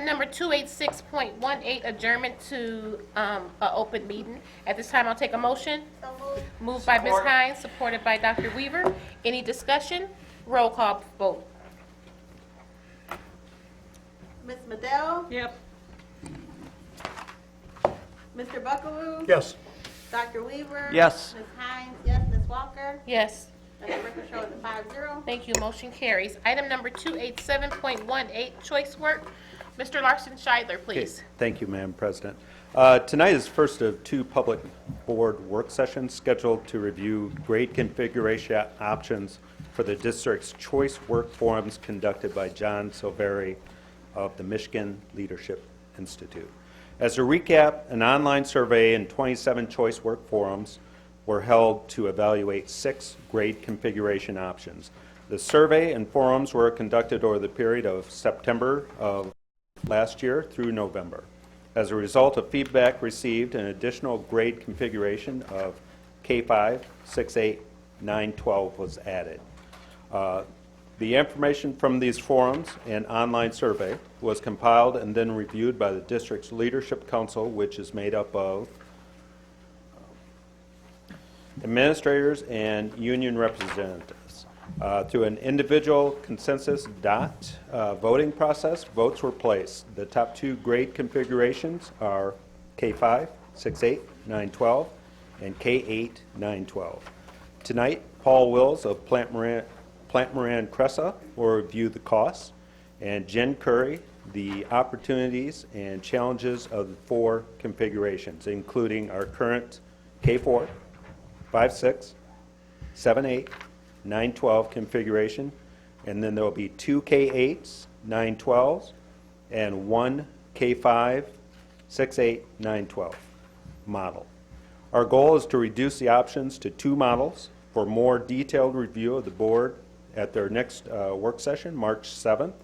Item number 286.18, adjournment to an open meeting. At this time, I'll take a motion. So moved. Moved by Ms. Hines, supported by Dr. Weaver. Any discussion? Roll call vote. Ms. Madell? Yep. Mr. Buckaroo? Yes. Dr. Weaver? Yes. Ms. Hines, yes. Ms. Walker? Yes. And the record shows a 5-0. Thank you. Motion carries. Item number 287.18, choice work. Mr. Larson Scheidler, please. Okay. Thank you, Madam President. Tonight is the first of two public board work sessions scheduled to review grade configuration options for the district's choice work forums conducted by John Silveri of the Michigan Leadership Institute. As a recap, an online survey and 27 choice work forums were held to evaluate 6 grade configuration options. The survey and forums were conducted over the period of September of last year through November. As a result of feedback received, an additional grade configuration of K5, 6, 8, 9, 12 was added. The information from these forums and online survey was compiled and then reviewed by the district's leadership council, which is made up of administrators and union representatives. Through an individual consensus voting process, votes were placed. The top 2 grade configurations are K5, 6, 8, 9, 12, and K8, 9, 12. Tonight, Paul Wills of Plant Moran Cressa will review the costs, and Jen Curry the opportunities and challenges of the 4 configurations, including our current K4, 5, 6, 7, 8, 9, 12 configuration, and then there will be 2 K8s, 9, 12s, and 1 K5, 6, 8, 9, 12 model. Our goal is to reduce the options to 2 models for more detailed review of the board at their next work session, March 7th,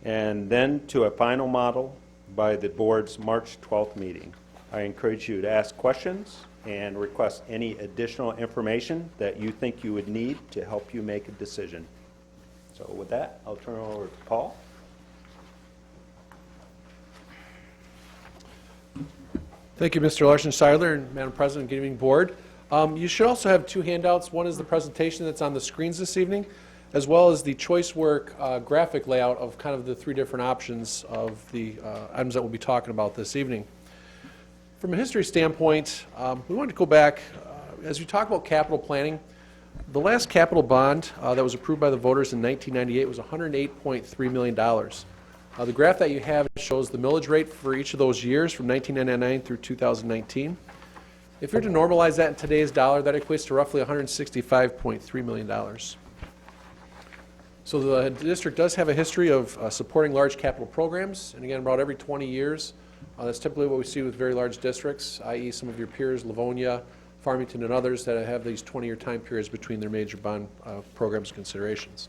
and then to a final model by the board's March 12th meeting. I encourage you to ask questions and request any additional information that you think you would need to help you make a decision. So with that, I'll turn it over to Paul. Thank you, Mr. Larson-Scheidler, and Madam President, good evening, Board. You should also have 2 handouts. One is the presentation that's on the screens this evening, as well as the choice work graphic layout of kind of the 3 different options of the items that we'll be talking about this evening. From a history standpoint, we wanted to go back, as we talk about capital planning, the last capital bond that was approved by the voters in 1998 was $108.3 million. The graph that you have shows the millage rate for each of those years from 1999 through 2019. If you're to normalize that in today's dollar, that equates to roughly $165.3 million. So the district does have a history of supporting large capital programs, and again, about every 20 years. That's typically what we see with very large districts, i.e. some of your peers, Livonia, Farmington, and others that have these 20-year time periods between their major bond programs considerations.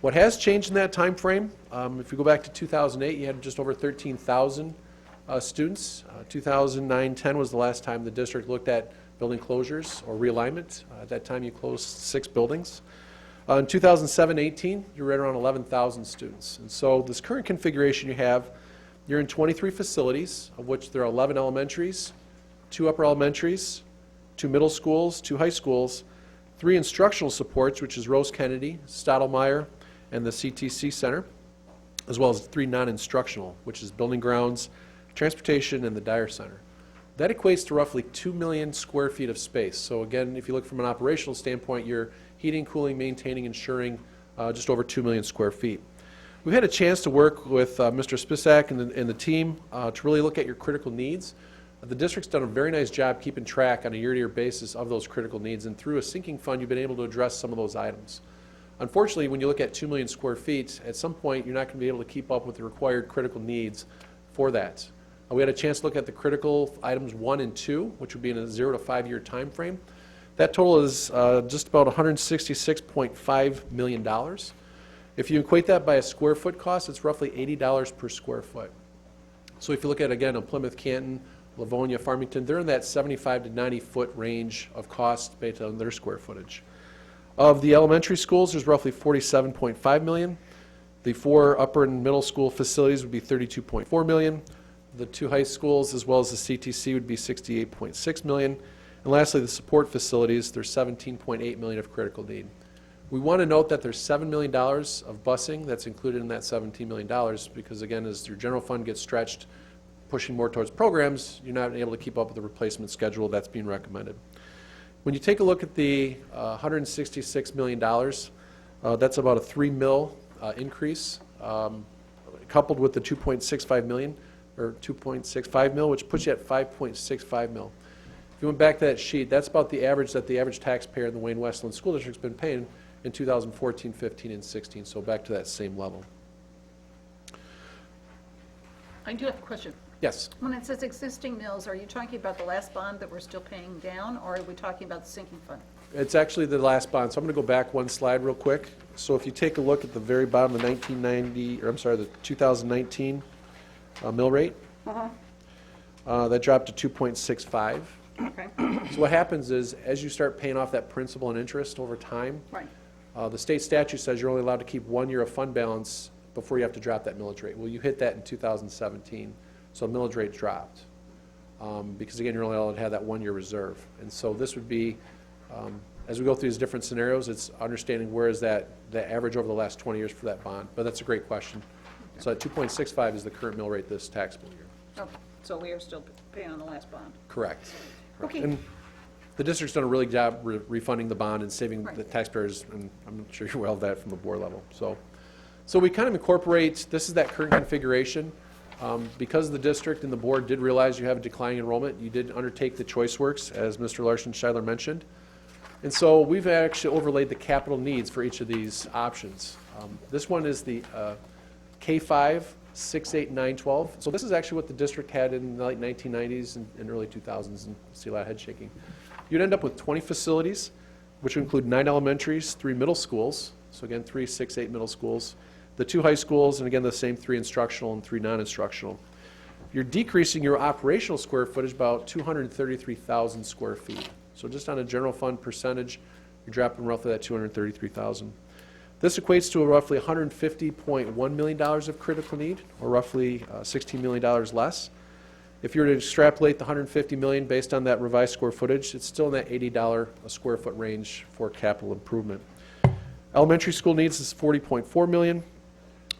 What has changed in that time frame, if you go back to 2008, you had just over 13,000 students. 2009-10 was the last time the district looked at building closures or realignment. At that time, you closed 6 buildings. In 2007-18, you're right around 11,000 students. And so this current configuration you have, you're in 23 facilities, of which there are 11 elementaries, 2 upper elementaries, 2 middle schools, 2 high schools, 3 instructional supports, which is Rose Kennedy, Stottlemyre, and the CTC Center, as well as 3 non-instructional, which is Building Grounds, Transportation, and the Dyer Center. That equates to roughly 2 million square feet of space. So again, if you look from an operational standpoint, you're heating, cooling, maintaining, insuring just over 2 million square feet. We've had a chance to work with Mr. Spisak and the team to really look at your critical needs. The district's done a very nice job keeping track on a year-to-year basis of those critical needs, and through a sinking fund, you've been able to address some of those items. Unfortunately, when you look at 2 million square feet, at some point, you're not going to be able to keep up with the required critical needs for that. We had a chance to look at the critical items 1 and 2, which would be in a 0 to 5 year time frame. That total is just about $166.5 million. If you equate that by a square foot cost, it's roughly $80 per square foot. So if you look at, again, a Plymouth, Canton, Livonia, Farmington, they're in that 75 to 90 foot range of cost based on their square footage. Of the elementary schools, there's roughly $47.5 million. The 4 upper and middle school facilities would be $32.4 million. The 2 high schools, as well as the CTC, would be $68.6 million. And lastly, the support facilities, there's $17.8 million of critical need. We want to note that there's $7 million of busing that's included in that $17 million because, again, as your general fund gets stretched, pushing more towards programs, you're not able to keep up with the replacement schedule that's being recommended. When you take a look at the $166 million, that's about a $3 million increase, coupled with the $2.65 million, or $2.65 million, which puts you at $5.65 million. If you went back to that sheet, that's about the average that the average taxpayer in the Wayne Westland School District's been paying in 2014, 15, and 16, so back to that same level. I do have a question. Yes. When it says existing mills, are you talking about the last bond that we're still paying down, or are we talking about the sinking fund? It's actually the last bond, so I'm going to go back one slide real quick. So if you take a look at the very bottom of the 2019 mill rate, that dropped to 2.65. Okay, So what happens is, as you start paying off that principal and interest over time, right. the state statute says you're only allowed to keep 1 year of fund balance before you have to drop that millage rate. Well, you hit that in 2017, so millage rate dropped. Because again, you're only allowed to have that 1 year reserve. And so this would be, as we go through these different scenarios, it's understanding where is that average over the last 20 years for that bond. But that's a great question. So at 2.65 is the current mill rate this taxable year. Okay, so we are still paying on the last bond. Correct. Okay. And the district's done a really good job refunding the bond and saving Right. the taxpayers, and I'm sure you're well of that from the board level. So we kind of incorporate, this is that current configuration. Because the district and the board did realize you have a declining enrollment, you did undertake the choice works, as Mr. Larson-Schuyler mentioned. And so we've actually overlaid the capital needs for each of these options. This one is the K5, 6, 8, 9, 12. So this is actually what the district had in the late 1990s and early 2000s, and see a lot of head shaking. You'd end up with 20 facilities, which would include 9 elementaries, 3 middle schools, so again, 3, 6, 8 middle schools, the 2 high schools, and again, the same 3 instructional and 3 non-instructional. You're decreasing your operational square footage about 233,000 square feet. So just on a general fund percentage, you're dropping roughly that 233,000. This equates to a roughly $150.1 million of critical need, or roughly $16 million less. If you were to extrapolate the $150 million based on that revised square footage, it's still in that $80 a square foot range for capital improvement. Elementary school needs is $40.4 million,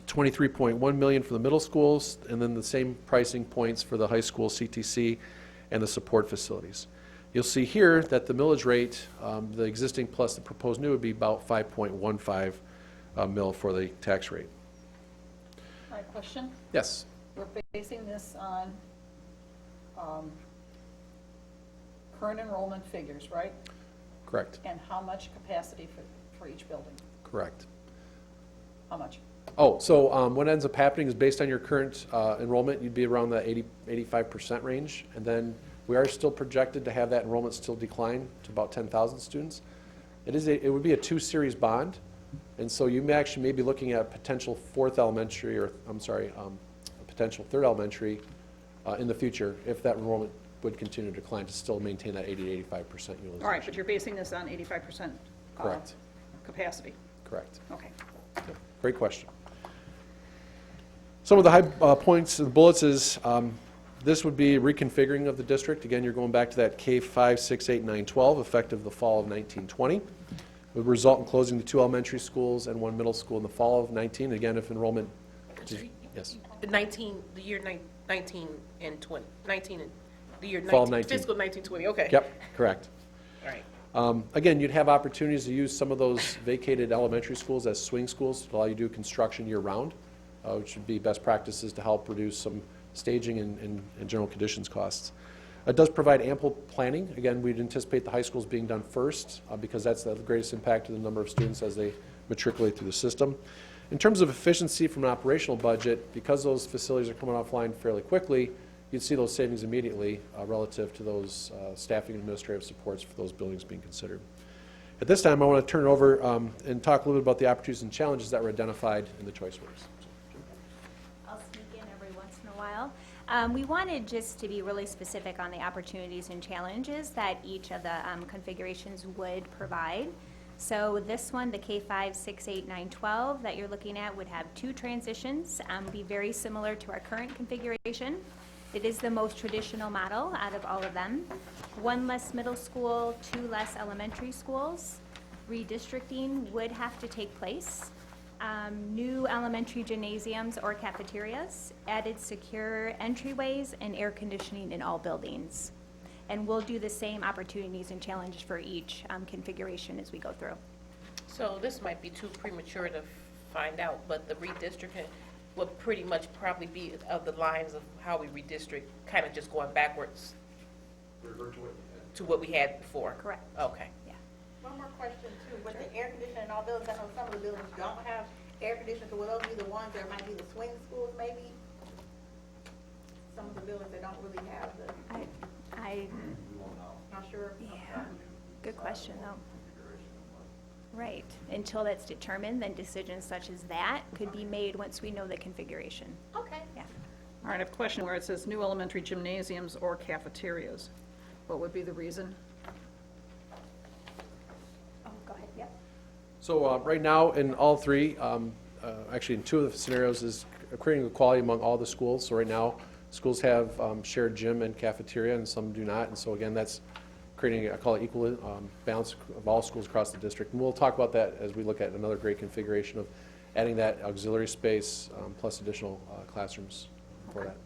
$23.1 million for the middle schools, and then the same pricing points for the high school CTC and the support facilities. You'll see here that the millage rate, the existing plus the proposed new, would be about 5.15 mil for the tax rate. My question, Yes, we're basing this on current enrollment figures, right? correct, And how much capacity for each building? correct. How much? Oh, so what ends up happening is based on your current enrollment, you'd be around the 85% range, and then we are still projected to have that enrollment still decline to about 10,000 students. It would be a 2-series bond, and so you may be looking at a potential a potential 3rd elementary in the future if that enrollment would continue to decline to still maintain that 80 to 85% utilization. All right, but you're basing this on 85% Correct. capacity. Correct. Okay. Great question. Some of the high points of the bullets is this would be reconfiguring of the district. Again, you're going back to that K5, 6, 8, 9, 12, effective the fall of 1920. It would result in closing the 2 elementary schools and 1 middle school in the fall of 19. Again, if enrollment, yes, The year 19 and 20, 19 and the year Fall 19, 19. fiscal 1920, okay. yep, correct. All right. Again, you'd have opportunities to use some of those vacated elementary schools as swing schools to allow you to do construction year-round, which would be best practices to help reduce some staging and general conditions costs. It does provide ample planning. Again, we'd anticipate the high schools being done first because that's the greatest impact to the number of students as they matriculate through the system. In terms of efficiency from an operational budget, because those facilities are coming offline fairly quickly, you'd see those savings immediately relative to those staffing and administrative supports for those buildings being considered. At this time, I want to turn it over and talk a little bit about the opportunities and challenges that were identified in the choice works. I'll sneak in every once in a while. We wanted just to be really specific on the opportunities and challenges that each of the configurations would provide. So this one, the K5, 6, 8, 9, 12 that you're looking at would have 2 transitions, be very similar to our current configuration. It is the most traditional model out of all of them. 1 less middle school, 2 less elementary schools. Redistricting would have to take place. New elementary gymnasiums or cafeterias, added secure entryways, and air conditioning in all buildings. And we'll do the same opportunities and challenges for each configuration as we go through. So this might be too premature to find out, but the redistricting would pretty much probably be of the lines of how we redistrict, kind of just going backwards to what we had before. Correct. Okay. Yeah. One more question too, with the air conditioning in all buildings, I know some of the buildings don't have air conditioning, so will those be the ones that might be the swing schools maybe? Some of the buildings that don't really have the, not sure. Yeah, good question, though. Right, until that's determined, then decisions such as that could be made once we know the configuration. Okay. Yeah. All right, I have a question where it says new elementary gymnasiums or cafeterias. What would be the reason? Oh, go ahead, yep. So right now, in all 3, actually in 2 of the scenarios, is creating equality among all the schools. So right now, schools have shared gym and cafeteria, and some do not. And so again, that's creating, I call it equal balance of all schools across the district. And we'll talk about that as we look at another great configuration of adding that auxiliary space plus additional classrooms for that.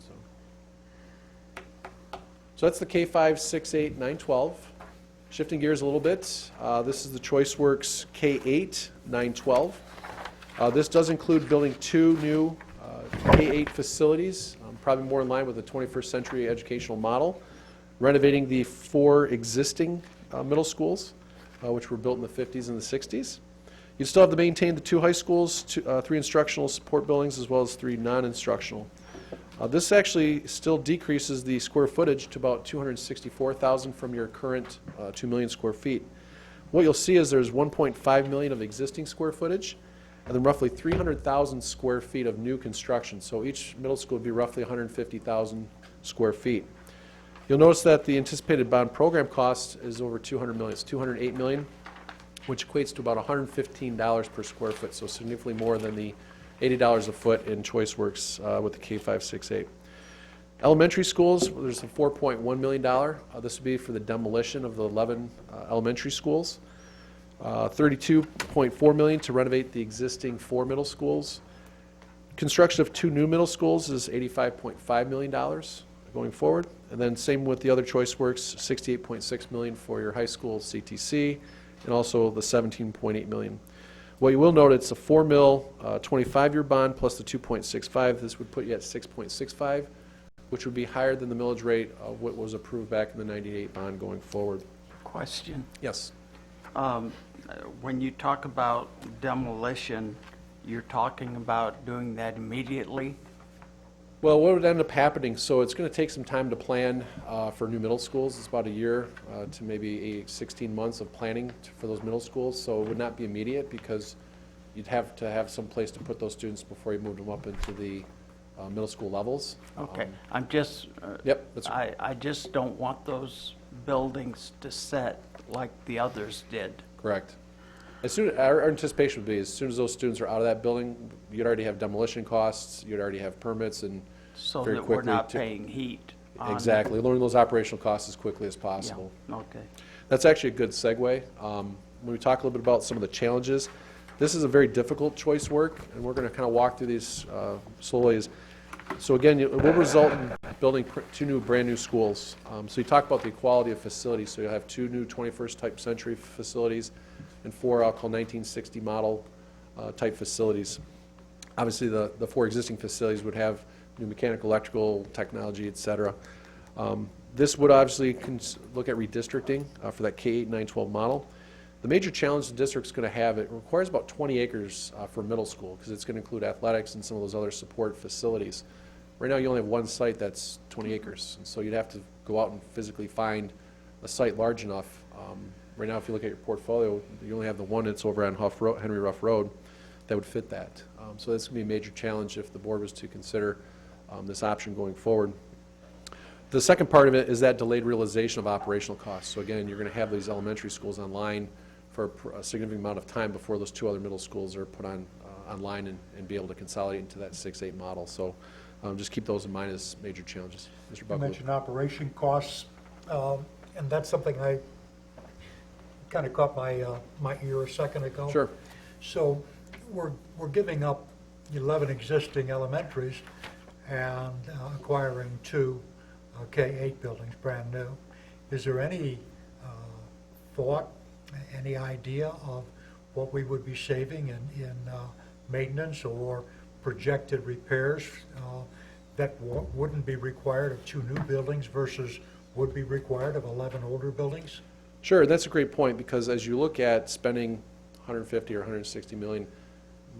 So that's the K5, 6, 8, 9, 12. Shifting gears a little bit, this is the ChoiceWorks K8, 9, 12. This does include building 2 new K8 facilities, probably more in line with the 21st century educational model, renovating the 4 existing middle schools, which were built in the 50s and the 60s. You still have to maintain the 2 high schools, 3 instructional support buildings, as well as 3 non-instructional. This actually still decreases the square footage to about 264,000 from your current 2 million square feet. What you'll see is there's 1.5 million of existing square footage, and then roughly 300,000 square feet of new construction. So each middle school would be roughly 150,000 square feet. You'll notice that the anticipated bond program cost is over 200 million. It's 208 million, which equates to about $115 per square foot, so significantly more than the $80 a foot in ChoiceWorks with the K5, 6, 8. Elementary schools, there's a $4.1 million. This would be for the demolition of the 11 elementary schools. $32.4 million to renovate the existing 4 middle schools. Construction of 2 new middle schools is $85.5 million going forward. And then same with the other ChoiceWorks, $68.6 million for your high school CTC, and also the $17.8 million. What you will note, it's a $4 million 25-year bond plus the 2.65. This would put you at 6.65, which would be higher than the millage rate of what was approved back in the 98 bond going forward. Question. Yes. When you talk about demolition, you're talking about doing that immediately? Well, what would end up happening, so it's going to take some time to plan for new middle schools. It's about a year to maybe 16 months of planning for those middle schools. So it would not be immediate because you'd have to have some place to put those students before you moved them up into the middle school levels. Okay, I'm just, Yep, that's I just don't want those buildings to set like the others did. correct. Our anticipation would be as soon as those students are out of that building, you'd already have demolition costs, you'd already have permits, and So very that we're quickly not to- paying heat on. exactly, lowering those operational costs as quickly as Yeah, possible. okay. That's actually a good segue. When we talk a little bit about some of the challenges, this is a very difficult choice work, and we're going to kind of walk through these slowly. So again, it will result in building 2 new, brand-new schools. So you talk about the equality of facilities, so you'll have 2 new 21st type century facilities and 4 I'll call 1960 model type facilities. Obviously, the 4 existing facilities would have new mechanical, electrical, technology, et cetera. This would obviously look at redistricting for that K8, 9, 12 model. The major challenge the district's going to have, it requires about 20 acres for middle school because it's going to include athletics and some of those other support facilities. Right now, you only have 1 site that's 20 acres, and so you'd have to go out and physically find a site large enough. Right now, if you look at your portfolio, you only have the one that's over on Henry Ruff Road that would fit that. So that's going to be a major challenge if the board was to consider this option going forward. The second part of it is that delayed realization of operational costs. So again, you're going to have these elementary schools online for a significant amount of time before those two other middle schools are put on online and be able to consolidate into that 6-8 model. So just keep those in mind as major challenges. Mr. You Buckley. mentioned operation costs, and that's something I kind of caught my ear a second ago. Sure. So we're giving up 11 existing elementaries and acquiring 2 K-8 buildings, brand new. Is there any thought, any idea of what we would be saving in maintenance or projected repairs that wouldn't be required of 2 new buildings versus would be required of 11 older buildings? Sure, that's a great point, because as you look at spending 150 or 160 million,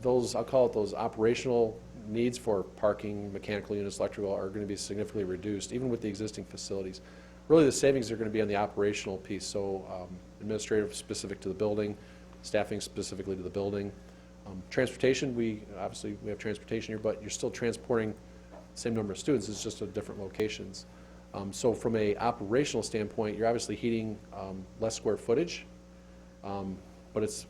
those, I'll call it those operational needs for parking, mechanical units, electrical, are going to be significantly reduced, even with the existing facilities. Really, the savings are going to be on the operational piece, so administrative specific to the building, staffing specifically to the building. Transportation, we have transportation here, but you're still transporting the same number of students, it's just at different locations. So from a operational standpoint, you're obviously heating less square footage, but it's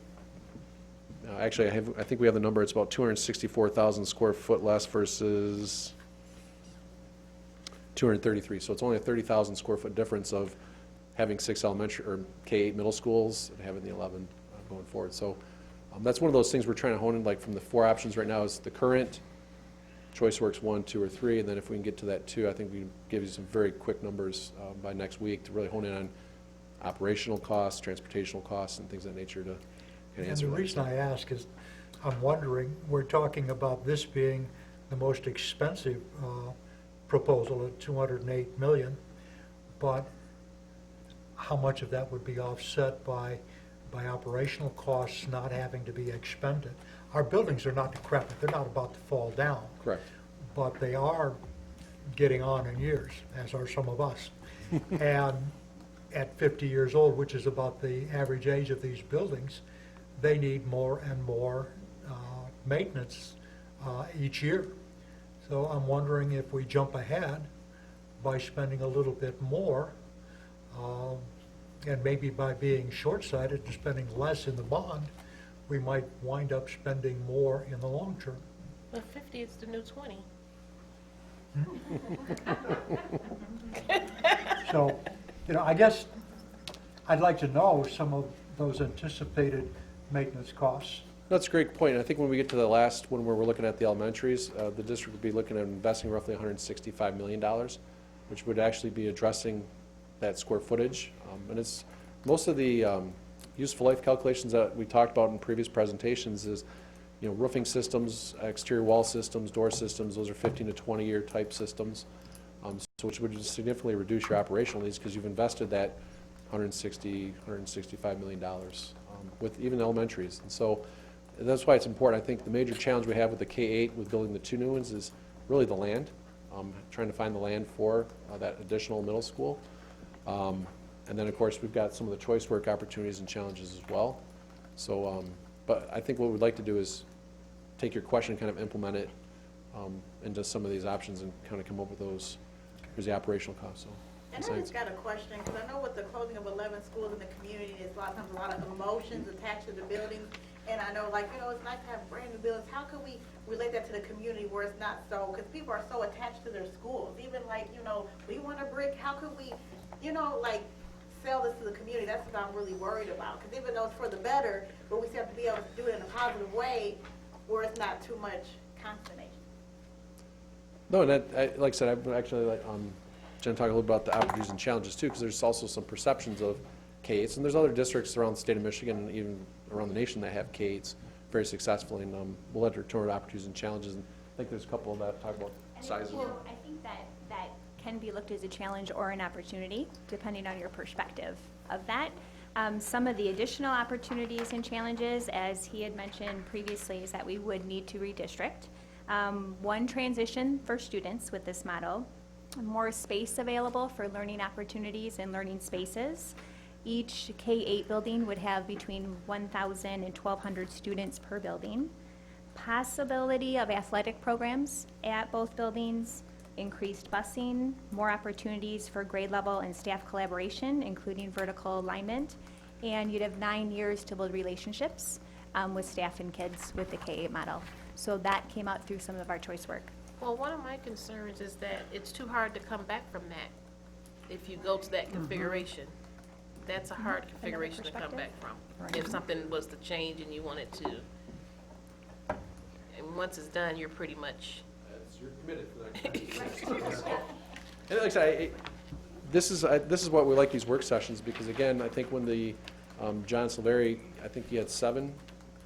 actually, I think we have the number, it's about 264,000 square foot less versus 233. So it's only a 30,000 square foot difference of having 6 elementary or K-8 middle schools and having the 11 going forward. So that's one of those things we're trying to hone in, like from the 4 options right now is the current ChoiceWorks 1, 2, or 3, and then if we can get to that 2, I think we can give you some very quick numbers by next week to really hone in on operational costs, transportational costs, and things of that nature to kind of And answer the that. reason I ask is, I'm wondering, we're talking about this being the most expensive proposal at $208 million, but how much of that would be offset by operational costs not having to be expended? Our buildings are not decrepit, they're not about to fall down, Correct. but they are getting on in years, as are some of us. And at 50 years old, which is about the average age of these buildings, they need more and more maintenance each year. So I'm wondering if we jump ahead by spending a little bit more, and maybe by being short-sighted and spending less in the bond, we might wind up spending more in the long term. But 50 is the new 20. So, I guess I'd like to know some of those anticipated maintenance costs. That's a great point. I think when we get to the last one where we're looking at the elementaries, the district would be looking at investing roughly $165 million, which would actually be addressing that square footage. And it's most of the useful life calculations that we talked about in previous presentations is, roofing systems, exterior wall systems, door systems, those are 15 to 20 year type systems, so which would significantly reduce your operational needs because you've invested that $165 million with even elementaries. And so that's why it's important. I think the major challenge we have with the K-8 with building the 2 new ones is really the land, trying to find the land for that additional middle school. And then, of course, we've got some of the choice work opportunities and challenges as well. So, but I think what we'd like to do is take your question and kind of implement it into some of these options and kind of come up with those. Here's the operational costs. So, And I just got a question, because I know with the closing of 11 schools in the community, there's a lot of times a lot of emotions attached to the buildings. And I know, it's nice to have brand new buildings. How can we relate that to the community where it's not so? Because people are so attached to their schools. Even we want a brick. How could we, sell this to the community? That's what I'm really worried about. Because even though it's for the better, but we still have to be able to do it in a positive way where it's not too much consternation. No, and that, like I said, I'd actually like Jen talk a little about the opportunities and challenges too, because there's also some perceptions of K-8s, and there's other districts around the state of Michigan and even around the nation that have K-8s very successfully, and we'll let her turn to opportunities and challenges, and I think there's a couple that talk about sizes. I think that can be looked as a challenge or an opportunity, depending on your perspective of that. Some of the additional opportunities and challenges, as he had mentioned previously, is that we would need to redistrict. One transition for students with this model, more space available for learning opportunities and learning spaces. Each K-8 building would have between 1,000 and 1,200 students per building. Possibility of athletic programs at both buildings, increased busing, more opportunities for grade level and staff collaboration, including vertical alignment, and you'd have 9 years to build relationships with staff and kids with the K-8 model. So that came out through some of our choice work. Well, one of my concerns is that it's too hard to come back from that if you go to that configuration. That's a hard configuration to come back from. If something was to change and you wanted to. And once it's done, you're pretty much, You're committed for that. And like I said, this is what we like these work sessions, because again, I think when the John Silveri, I think he had 7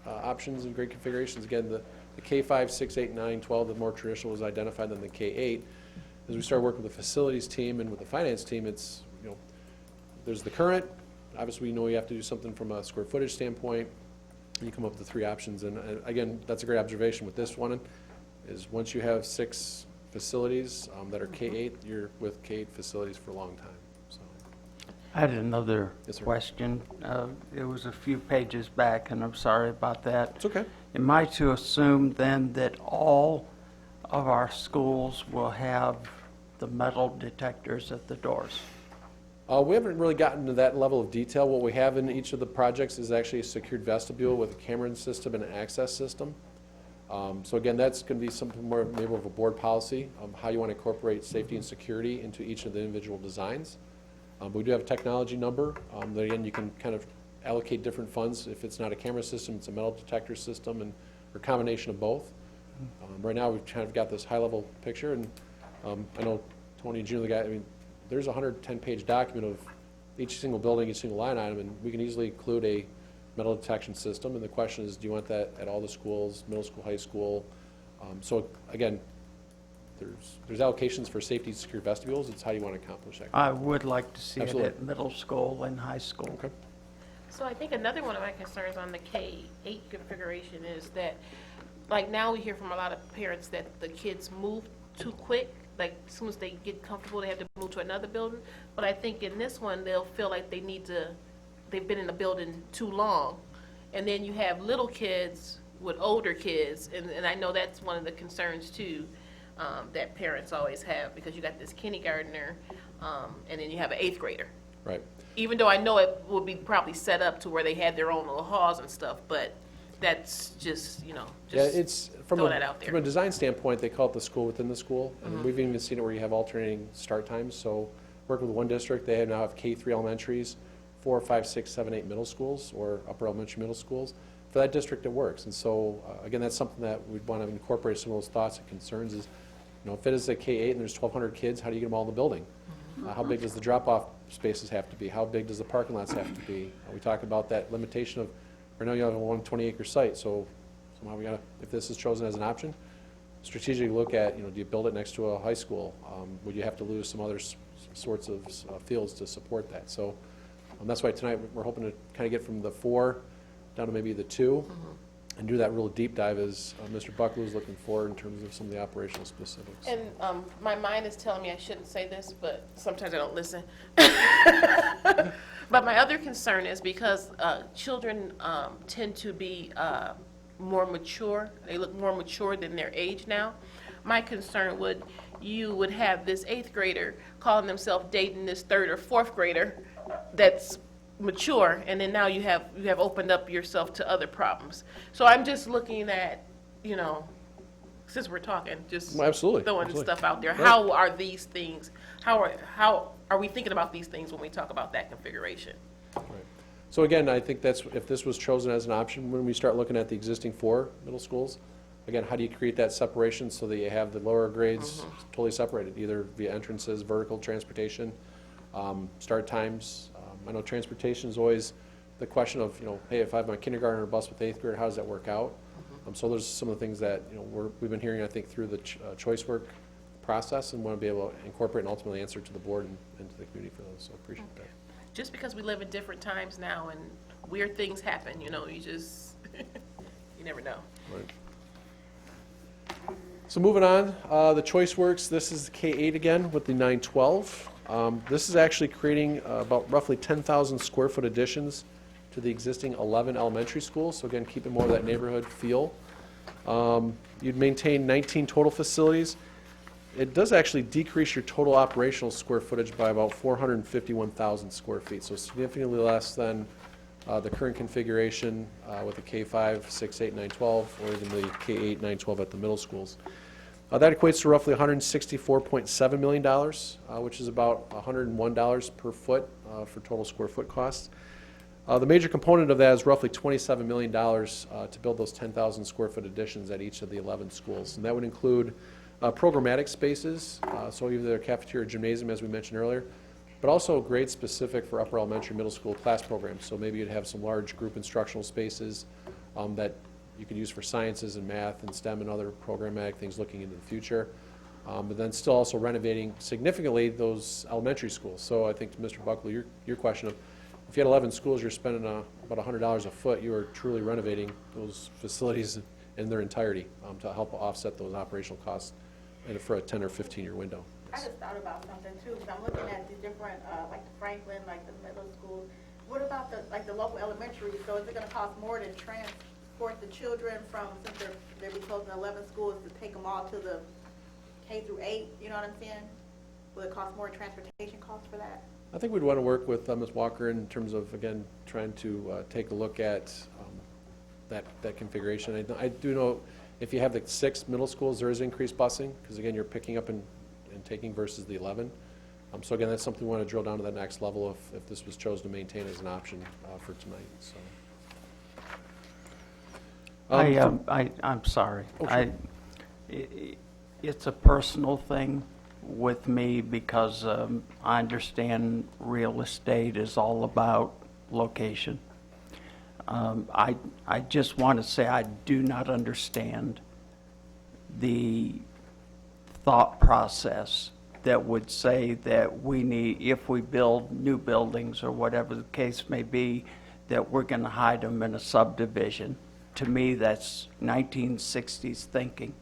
options and grade configurations. Again, the K5, 6, 8, 9, 12, the more traditional was identified than the K8. As we started working with the facilities team and with the finance team, it's, you know, there's the current. Obviously, we know you have to do something from a square footage standpoint. You come up with the 3 options, and again, that's a great observation with this one, is once you have 6 facilities that are K-8, you're with K-8 facilities for a long time, so. I had another Yes, sir. question. It was a few pages back, and I'm sorry about that. It's okay. Am I to assume then that all of our schools will have the metal detectors at the doors? We haven't really gotten to that level of detail. What we have in each of the projects is actually a secured vestibule with a camera system and an access system. So again, that's going to be something more maybe of a board policy, how you want to incorporate safety and security into each of the individual designs. But we do have a technology number that again, you can kind of allocate different funds. If it's not a camera system, it's a metal detector system, and or a combination of both. Right now, we've kind of got this high-level picture, and I know Tony and June, the guy, I mean, there's a 110-page document of each single building, each single line item, and we can easily include a metal detection system. And the question is, do you want that at all the schools, middle school, high school? So again, there's allocations for safety and secure vestibules. It's how you want to accomplish that. I would like to see it Absolutely. at middle school and high school. Okay. so I think another one of my concerns on the K-8 configuration is that, like now we hear from a lot of parents that the kids move too quick. Like as soon as they get comfortable, they have to move to another building. But I think in this one, they'll feel like they've been in the building too long. And then you have little kids with older kids, and I know that's one of the concerns too, that parents always have, because you got this kindergartner, and then you have an 8th grader. Right. Even though I know it will be probably set up to where they had their own little halls and stuff, but that's just, Yeah, just it's from throw that out from a there. design standpoint, they call it the school within the school. And we've even seen it where you have alternating start times. So work with one district, they now have K-3 elementaries, 4, 5, 6, 7, 8 middle schools, or upper elementary middle schools. For that district, it works. And so, again, that's something that we'd want to incorporate some of those thoughts and concerns is, if it is a K-8 and there's 1,200 kids, how do you get them all in the building? How big does the drop-off spaces have to be? How big does the parking lots have to be? We talk about that limitation of, right now you have a 120-acre site, so somehow we gotta, if this is chosen as an option, strategically look at, do you build it next to a high school? Would you have to lose some other sorts of fields to support that? So that's why tonight we're hoping to kind of get from the 4 down to maybe the 2, and do that real deep dive as Mr. Bucklew is looking for in terms of some of the operational specifics. And my mind is telling me I shouldn't say this, but sometimes I don't listen. But my other concern is because children tend to be more mature. They look more mature than their age now. My concern you would have this 8th grader calling themselves dating this 3rd or 4th grader that's mature, and then now you have opened up yourself to other problems. So I'm just looking at, since we're talking, just Well, absolutely, throwing absolutely. stuff out there. Right. How are these things? How are we thinking about these things when we talk about that configuration? Right. So again, I think that's, if this was chosen as an option, when we start looking at the existing 4 middle schools, again, how do you create that separation so that you have the lower grades totally separated, either via entrances, vertical transportation, start times? I know transportation is always the question of, hey, if I have my kindergartner bus with 8th grade, how does that work out? So there's some of the things that, we've been hearing, I think, through the choice work process, and want to be able to incorporate and ultimately answer to the board and to the community for those, so appreciate that. Just because we live in different times now and weird things happen, you just, you never know. Right. So moving on, the choice works, this is the K-8 again with the 912. This is actually creating about roughly 10,000 square foot additions to the existing 11 elementary schools. So again, keeping more of that neighborhood feel. You'd maintain 19 total facilities. It does actually decrease your total operational square footage by about 451,000 square feet. So significantly less than the current configuration with the K-5, 6, 8, 9, 12, or even the K-8, 9, 12 at the middle schools. That equates to roughly $164.7 million, which is about $101 per foot for total square foot costs. The major component of that is roughly $27 million to build those 10,000 square foot additions at each of the 11 schools. And that would include programmatic spaces, so either a cafeteria or gymnasium, as we mentioned earlier, but also grade specific for upper elementary, middle school class programs. So maybe you'd have some large group instructional spaces that you could use for sciences and math and STEM and other programmatic things looking into the future. But then still also renovating significantly those elementary schools. So I think, Mr. Buckley, your question of, if you had 11 schools, you're spending about $100 a foot, you are truly renovating those facilities in their entirety to help offset those operational costs for a 10 or 15-year window. I just thought about something too, because I'm looking at the different, like the Franklin, like the middle schools. What about the local elementary? So is it gonna cost more to transport the children from, since they'll be closing 11 schools, to take them all to the K through 8, you know what I'm saying? Will it cost more in transportation costs for that? I think we'd want to work with Ms. Walker in terms of, again, trying to take a look at that configuration. I do know if you have the 6 middle schools, there is increased busing, because again, you're picking up and taking versus the 11. So again, that's something we want to drill down to that next level if this was chosen to maintain as an option for tonight. So. I'm sorry. Oh, sure. It's a personal thing with me because I understand real estate is all about location. I just want to say I do not understand the thought process that would say that we need, if we build new buildings or whatever the case may be, that we're going to hide them in a subdivision. To me, that's 1960s thinking.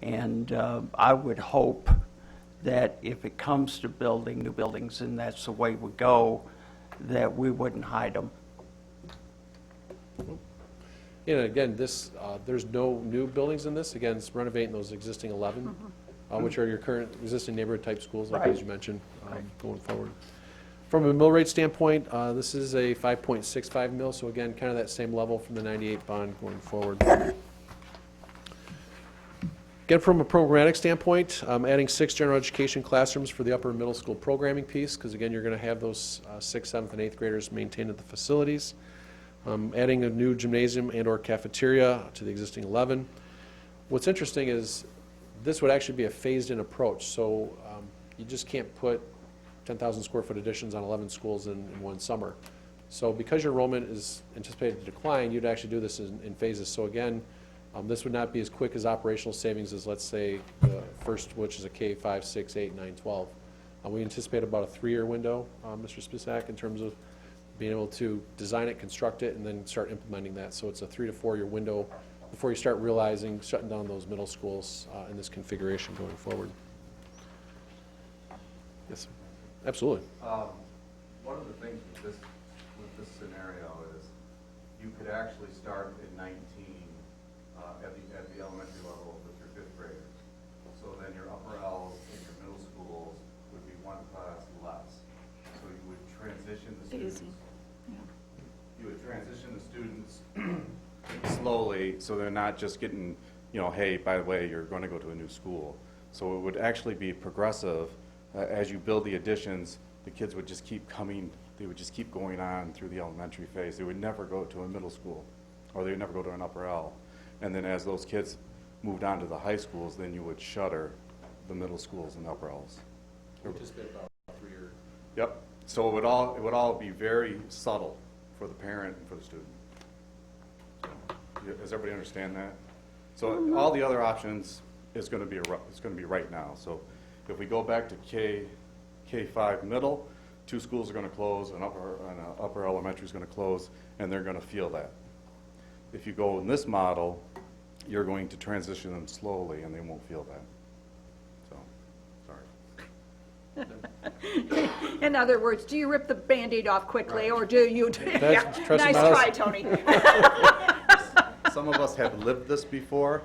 And I would hope that if it comes to building new buildings, and that's the way we go, that we wouldn't hide them. And again, there's no new buildings in this. Again, it's renovating those existing 11, which are your current existing neighborhood type schools, like as you mentioned, going forward. From a mill rate standpoint, this is a 5.65 mil, so again, kind of that same level from the 98 bond going forward. Again, from a programmatic standpoint, adding 6 general education classrooms for the upper and middle school programming piece, because again, you're going to have those 6th, 7th, and 8th graders maintained at the facilities. Adding a new gymnasium and or cafeteria to the existing 11. What's interesting is this would actually be a phased-in approach, so you just can't put 10,000 square foot additions on 11 schools in one summer. So because your enrollment is anticipated to decline, you'd actually do this in phases. So again, this would not be as quick as operational savings as, let's say, the first, which is a K-5, 6, 8, 9, 12. We anticipate about a 3-year window, Mr. Spisak, in terms of being able to design it, construct it, and then start implementing that. So it's a 3 to 4 year window before you start realizing shutting down those middle schools in this configuration going forward. Yes, sir. Absolutely. One of the things with this scenario is you could actually start at 19 at the elementary level with your 5th graders. So then your upper L's and your middle schools would be 1 class less. So you would transition the students. You would transition the students slowly, so they're not just getting, hey, by the way, you're going to go to a new school. So it would actually be progressive. As you build the additions, the kids would just keep coming, they would just keep going on through the elementary phase. They would never go to a middle school, or they would never go to an upper L. And then as those kids moved on to the high schools, then you would shutter the middle schools and upper Ls. Anticipate about 3 year. Yep. So it would all be very subtle for the parent and for the student. Does everybody understand that? So all the other options is going to be right now. So if we go back to K-5 middle, 2 schools are going to close, and upper elementary is going to close, and they're going to feel that. If you go in this model, you're going to transition them slowly, and they won't feel that. So, sorry. In other words, do you rip the Band-Aid off quickly, or do you? Yeah. Trustee Nice Miles? try, Tony. Some of us have lived this before,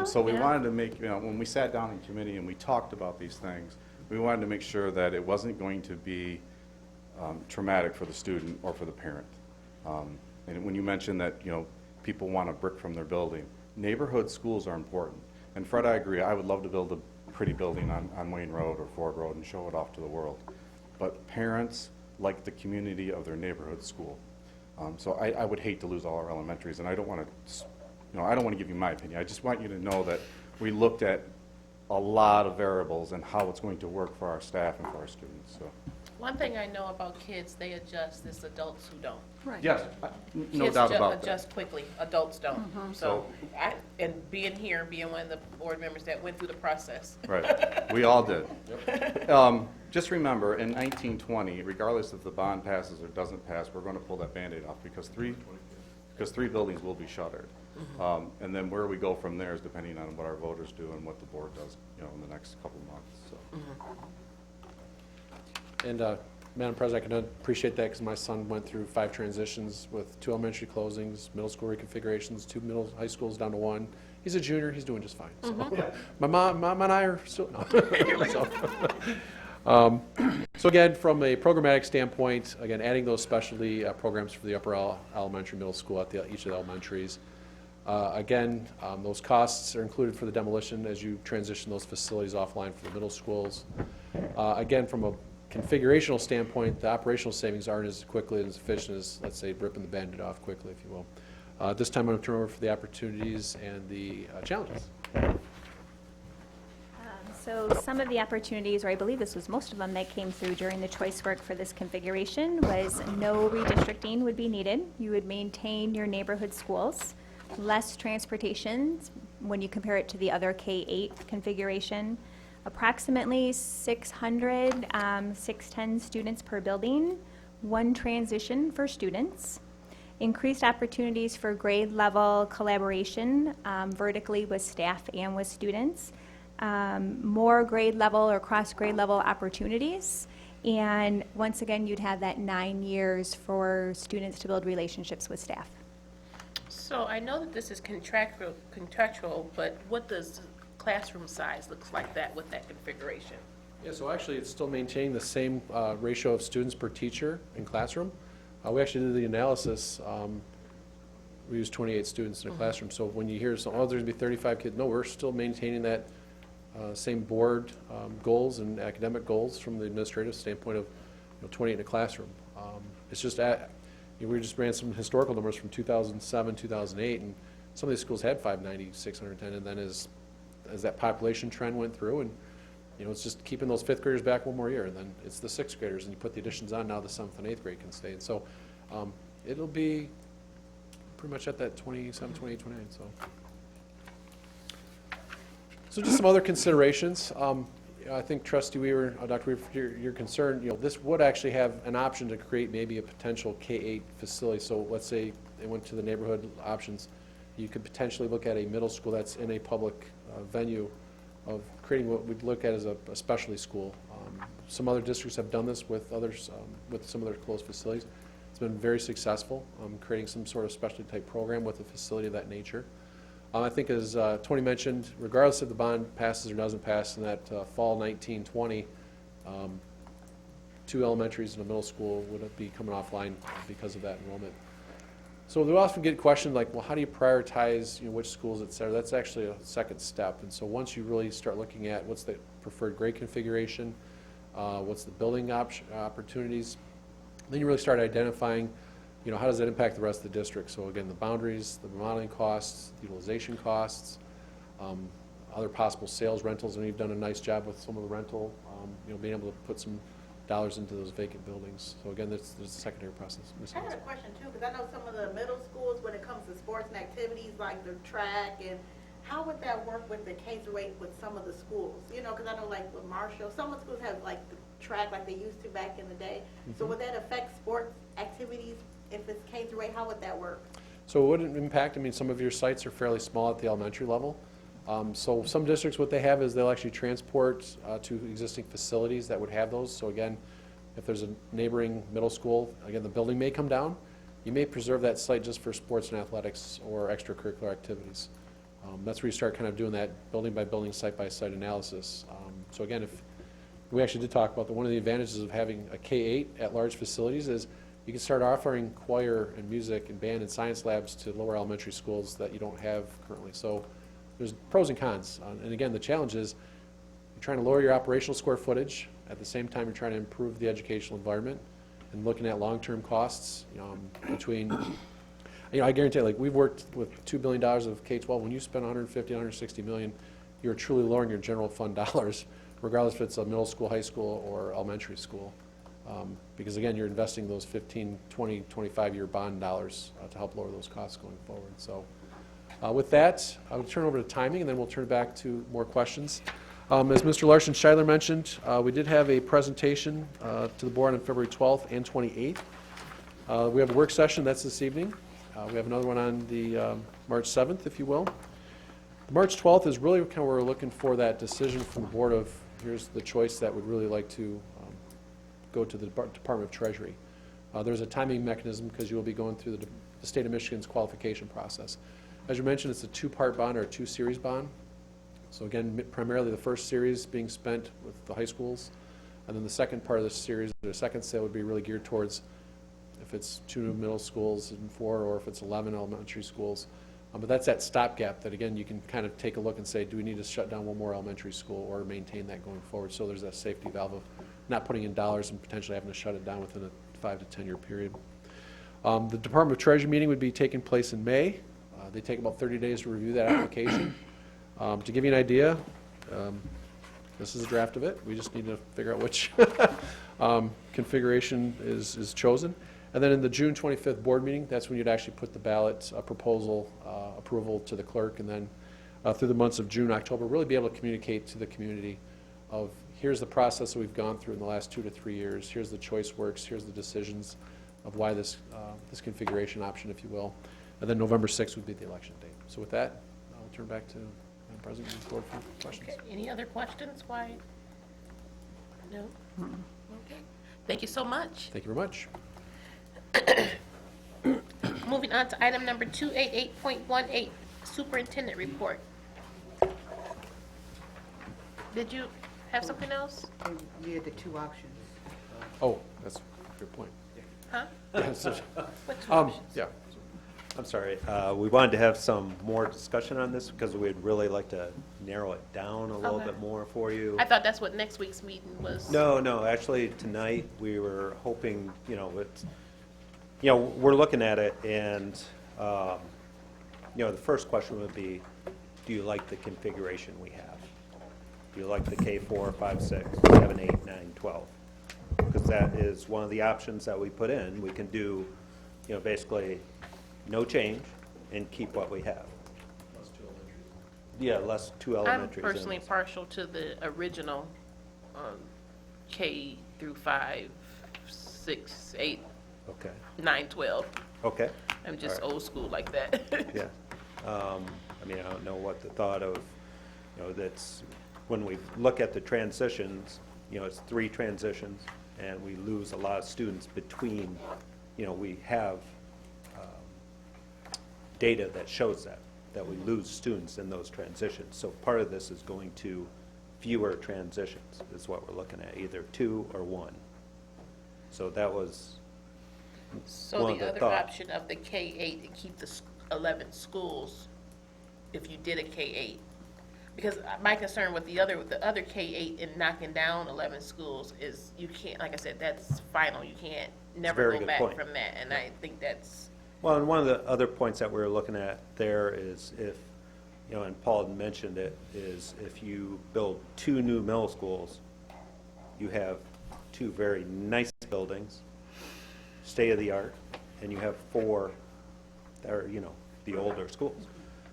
so we wanted to make, when we sat down in committee and we talked about these things, we wanted to make sure that it wasn't going to be traumatic for the student or for the parent. And when you mentioned that, people want a brick from their building, neighborhood schools are important. And Fred, I agree, I would love to build a pretty building on Wayne Road or Ford Road and show it off to the world. But parents like the community of their neighborhood school. So I would hate to lose all our elementaries, and I don't want to, I don't want to give you my opinion. I just want you to know that we looked at a lot of variables and how it's going to work for our staff and for our students, so. One thing I know about kids, they adjust, there's adults who don't. Right. Yes, no doubt about Kids that. adjust quickly, adults don't. So, and being here, being one of the board members that went through the process. Right, we all did. Just remember, in 1920, regardless if the bond passes or doesn't pass, we're going to pull that Band-Aid off because three buildings will be shuttered. And then where we go from there is depending on what our voters do and what the board does, in the next couple of months, so. And Madam President, I can appreciate that because my son went through 5 transitions with 2 elementary closings, middle school reconfigurations, 2 high schools down to 1. He's a junior, he's doing just fine. So. My mom and I are still, no. So again, from a programmatic standpoint, again, adding those specialty programs for the upper elementary, middle school at each of the elementaries. Again, those costs are included for the demolition as you transition those facilities offline for the middle schools. Again, from a configurational standpoint, the operational savings aren't as quickly and as efficient as, let's say, ripping the Band-Aid off quickly, if you will. At this time, I'm going to turn over for the opportunities and the challenges. So some of the opportunities, or I believe this was most of them that came through during the choice work for this configuration, was no redistricting would be needed. You would maintain your neighborhood schools, less transportation when you compare it to the other K-8 configuration, approximately 600, 610 students per building, 1 transition for students, increased opportunities for grade level collaboration vertically with staff and with students, more grade level or cross grade level opportunities, and once again, you'd have that 9 years for students to build relationships with staff. So I know that this is contractual, but what does classroom size looks like that with that configuration? Yeah, so actually, it's still maintaining the same ratio of students per teacher in classroom. We actually did the analysis. We used 28 students in a classroom. So when you hear, there's going to be 35 kids, no, we're still maintaining that same board goals and academic goals from the administrative standpoint of 28 in a classroom. It's just, we just ran some historical numbers from 2007, 2008, and some of these schools had 590, 610, and then as that population trend went through, and it's just keeping those 5th graders back 1 more year, and then it's the 6th graders, and you put the additions on, now the 7th and 8th grade can stay. And so it'll be pretty much at that 27, 28, 29. So just some other considerations. I think Trustee Weaver, Dr. Weaver, you're concerned, this would actually have an option to create maybe a potential K-8 facility. So let's say they went to the neighborhood options. You could potentially look at a middle school that's in a public venue of creating what we'd look at as a specialty school. Some other districts have done this with others, with some of their closed facilities. It's been very successful, creating some sort of specialty type program with a facility of that nature. I think as Tony mentioned, regardless if the bond passes or doesn't pass in that fall 1920, 2 elementaries and a middle school would be coming offline because of that enrollment. So we often get questioned like, well, how do you prioritize, which schools, et cetera? That's actually a second step. And so once you really start looking at what's the preferred grade configuration, what's the building opportunities, then you really start identifying, how does that impact the rest of the district? So again, the boundaries, the remodeling costs, utilization costs, other possible sales rentals, and we've done a nice job with some of the rental, being able to put some dollars into those vacant buildings. So again, there's a secondary process. I had a question too, because I know some of the middle schools, when it comes to sports and activities like the track, and how would that work with the K-8 with some of the schools? Because I know like with Marshall, some of the schools have like the track like they used to back in the day. So would that affect sports activities if it's K-8? How would that work? So it wouldn't impact, some of your sites are fairly small at the elementary level. So some districts, what they have is they'll actually transport to existing facilities that would have those. So again, if there's a neighboring middle school, again, the building may come down. You may preserve that site just for sports and athletics or extracurricular activities. That's where you start kind of doing that building by building, site by site analysis. So again, if we actually did talk about one of the advantages of having a K-8 at large facilities is you can start offering choir and music and band and science labs to lower elementary schools that you don't have currently. So there's pros and cons. And again, the challenge is you're trying to lower your operational square footage. At the same time, you're trying to improve the educational environment and looking at long-term costs between, I guarantee, like, we've worked with $2 billion of K-12. When you spend 150, 160 million, you're truly lowering your general fund dollars, regardless if it's a middle school, high school, or elementary school. Because again, you're investing those 15, 20, 25-year bond dollars to help lower those costs going forward. So with that, I will turn over to timing, and then we'll turn back to more questions. As Mr. Larson-Schuyler mentioned, we did have a presentation to the board on February 12th and 28th. We have a work session, that's this evening. We have another one on the March 7th, if you will. March 12th is really kind of where we're looking for that decision from the board of, here's the choice that would really like to go to the Department of Treasury. There's a timing mechanism because you will be going through the state of Michigan's qualification process. As you mentioned, it's a two-part bond or a two-series bond. So again, primarily the first series being spent with the high schools, and then the second part of the series, the second sale would be really geared towards if it's 2 middle schools and 4, or if it's 11 elementary schools. But that's that stopgap that, again, you can kind of take a look and say, do we need to shut down one more elementary school or maintain that going forward? So there's that safety valve of not putting in dollars and potentially having to shut it down within a 5 to 10 year period. The Department of Treasury meeting would be taking place in May. They take about 30 days to review that application. To give you an idea, this is a draft of it. We just need to figure out which configuration is chosen. And then in the June 25th board meeting, that's when you'd actually put the ballot proposal approval to the clerk, and then through the months of June, October, really be able to communicate to the community of here's the process that we've gone through in the last 2 to 3 years, here's the choice works, here's the decisions of why this configuration option, if you will. And then November 6th would be the election date. So with that, I'll turn back to Madam President and the board for questions. Okay, any other questions? Why? No? Okay. Thank you so much. Thank you very much. Moving on to item number 288.18, Superintendent Report. Did you have something else? You had the two options. Oh, that's a good point. Huh? Yeah, so- What two options? yeah. I'm sorry, we wanted to have some more discussion on this because we'd really like to narrow it down a little Okay. bit more for you. I thought that's what next week's meeting was. No, actually, tonight, we were hoping, we're looking at it, and, the first question would be, do you like the configuration we have? Do you like the K4, 5, 6, 7, 8, 9, 12? Because that is one of the options that we put in. We can do, basically no change and keep what we have. Yeah, less 2 I'm elementaries. personally partial to the original K through 5, 6, 8, Okay, 9, 12. okay. I'm just All right. old school like that. Yeah. I don't know what the thought of, that's, when we look at the transitions, it's 3 transitions, and we lose a lot of students between, we have data that shows that we lose students in those transitions. So part of this is going to fewer transitions, is what we're looking at, either 2 or 1. So that was So one of the the other thought. option of the K-8 and keep the 11 schools, if you did a K-8. Because my concern with the other K-8 and knocking down 11 schools is you can't, like I said, that's final. You can't never very go good back point. from that. And I think that's, Well, and one of the other points that we were looking at there is if, and Paul had mentioned it, is if you build 2 new middle schools, you have 2 very nice buildings, state-of-the-art, and you have 4 that are, the older schools.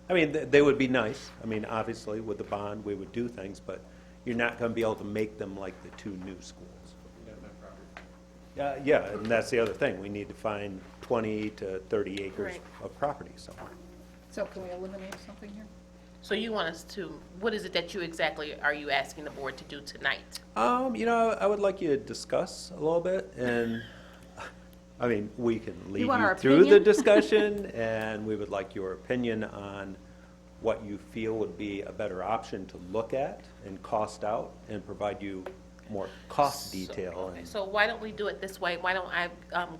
I mean, they would be nice. I mean, obviously, with the bond, we would do things, but you're not going to be able to make them like the 2 new schools. Yeah, and that's the other thing. We need to find 20 to 30 acres Right. of property somewhere. So can we eliminate something here? so you want us to, what is it that you exactly are you asking the board to do tonight? I would like you to discuss a little bit, and, I mean, we can lead want you our through the opinion? discussion, and we would like your opinion on what you feel would be a better option to look at and cost out and provide you more cost detail. Okay, And so why don't we do it this way? Why don't I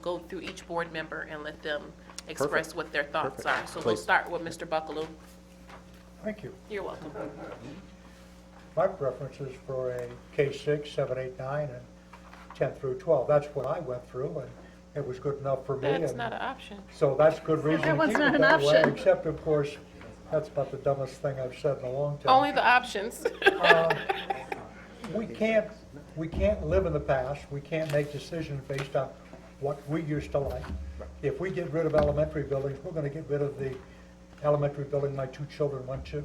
go through each board member and let them express Perfect. what their thoughts Perfect. are? So we'll Please. start with Mr. Buckaloo. Thank you. You're welcome. My preference is for a K-6, 7, 8, 9, and 10 through 12. That's what I went through, and it was good enough for me. That's and not an option. So that's good reason That to one's keep not it an that way, option. except, of course, that's about the dumbest thing I've said in a long time. Only the options. We can't live in the past. We can't make decisions based on what we used to like. If we get rid of elementary buildings, we're going to get rid of the elementary building my two children went to,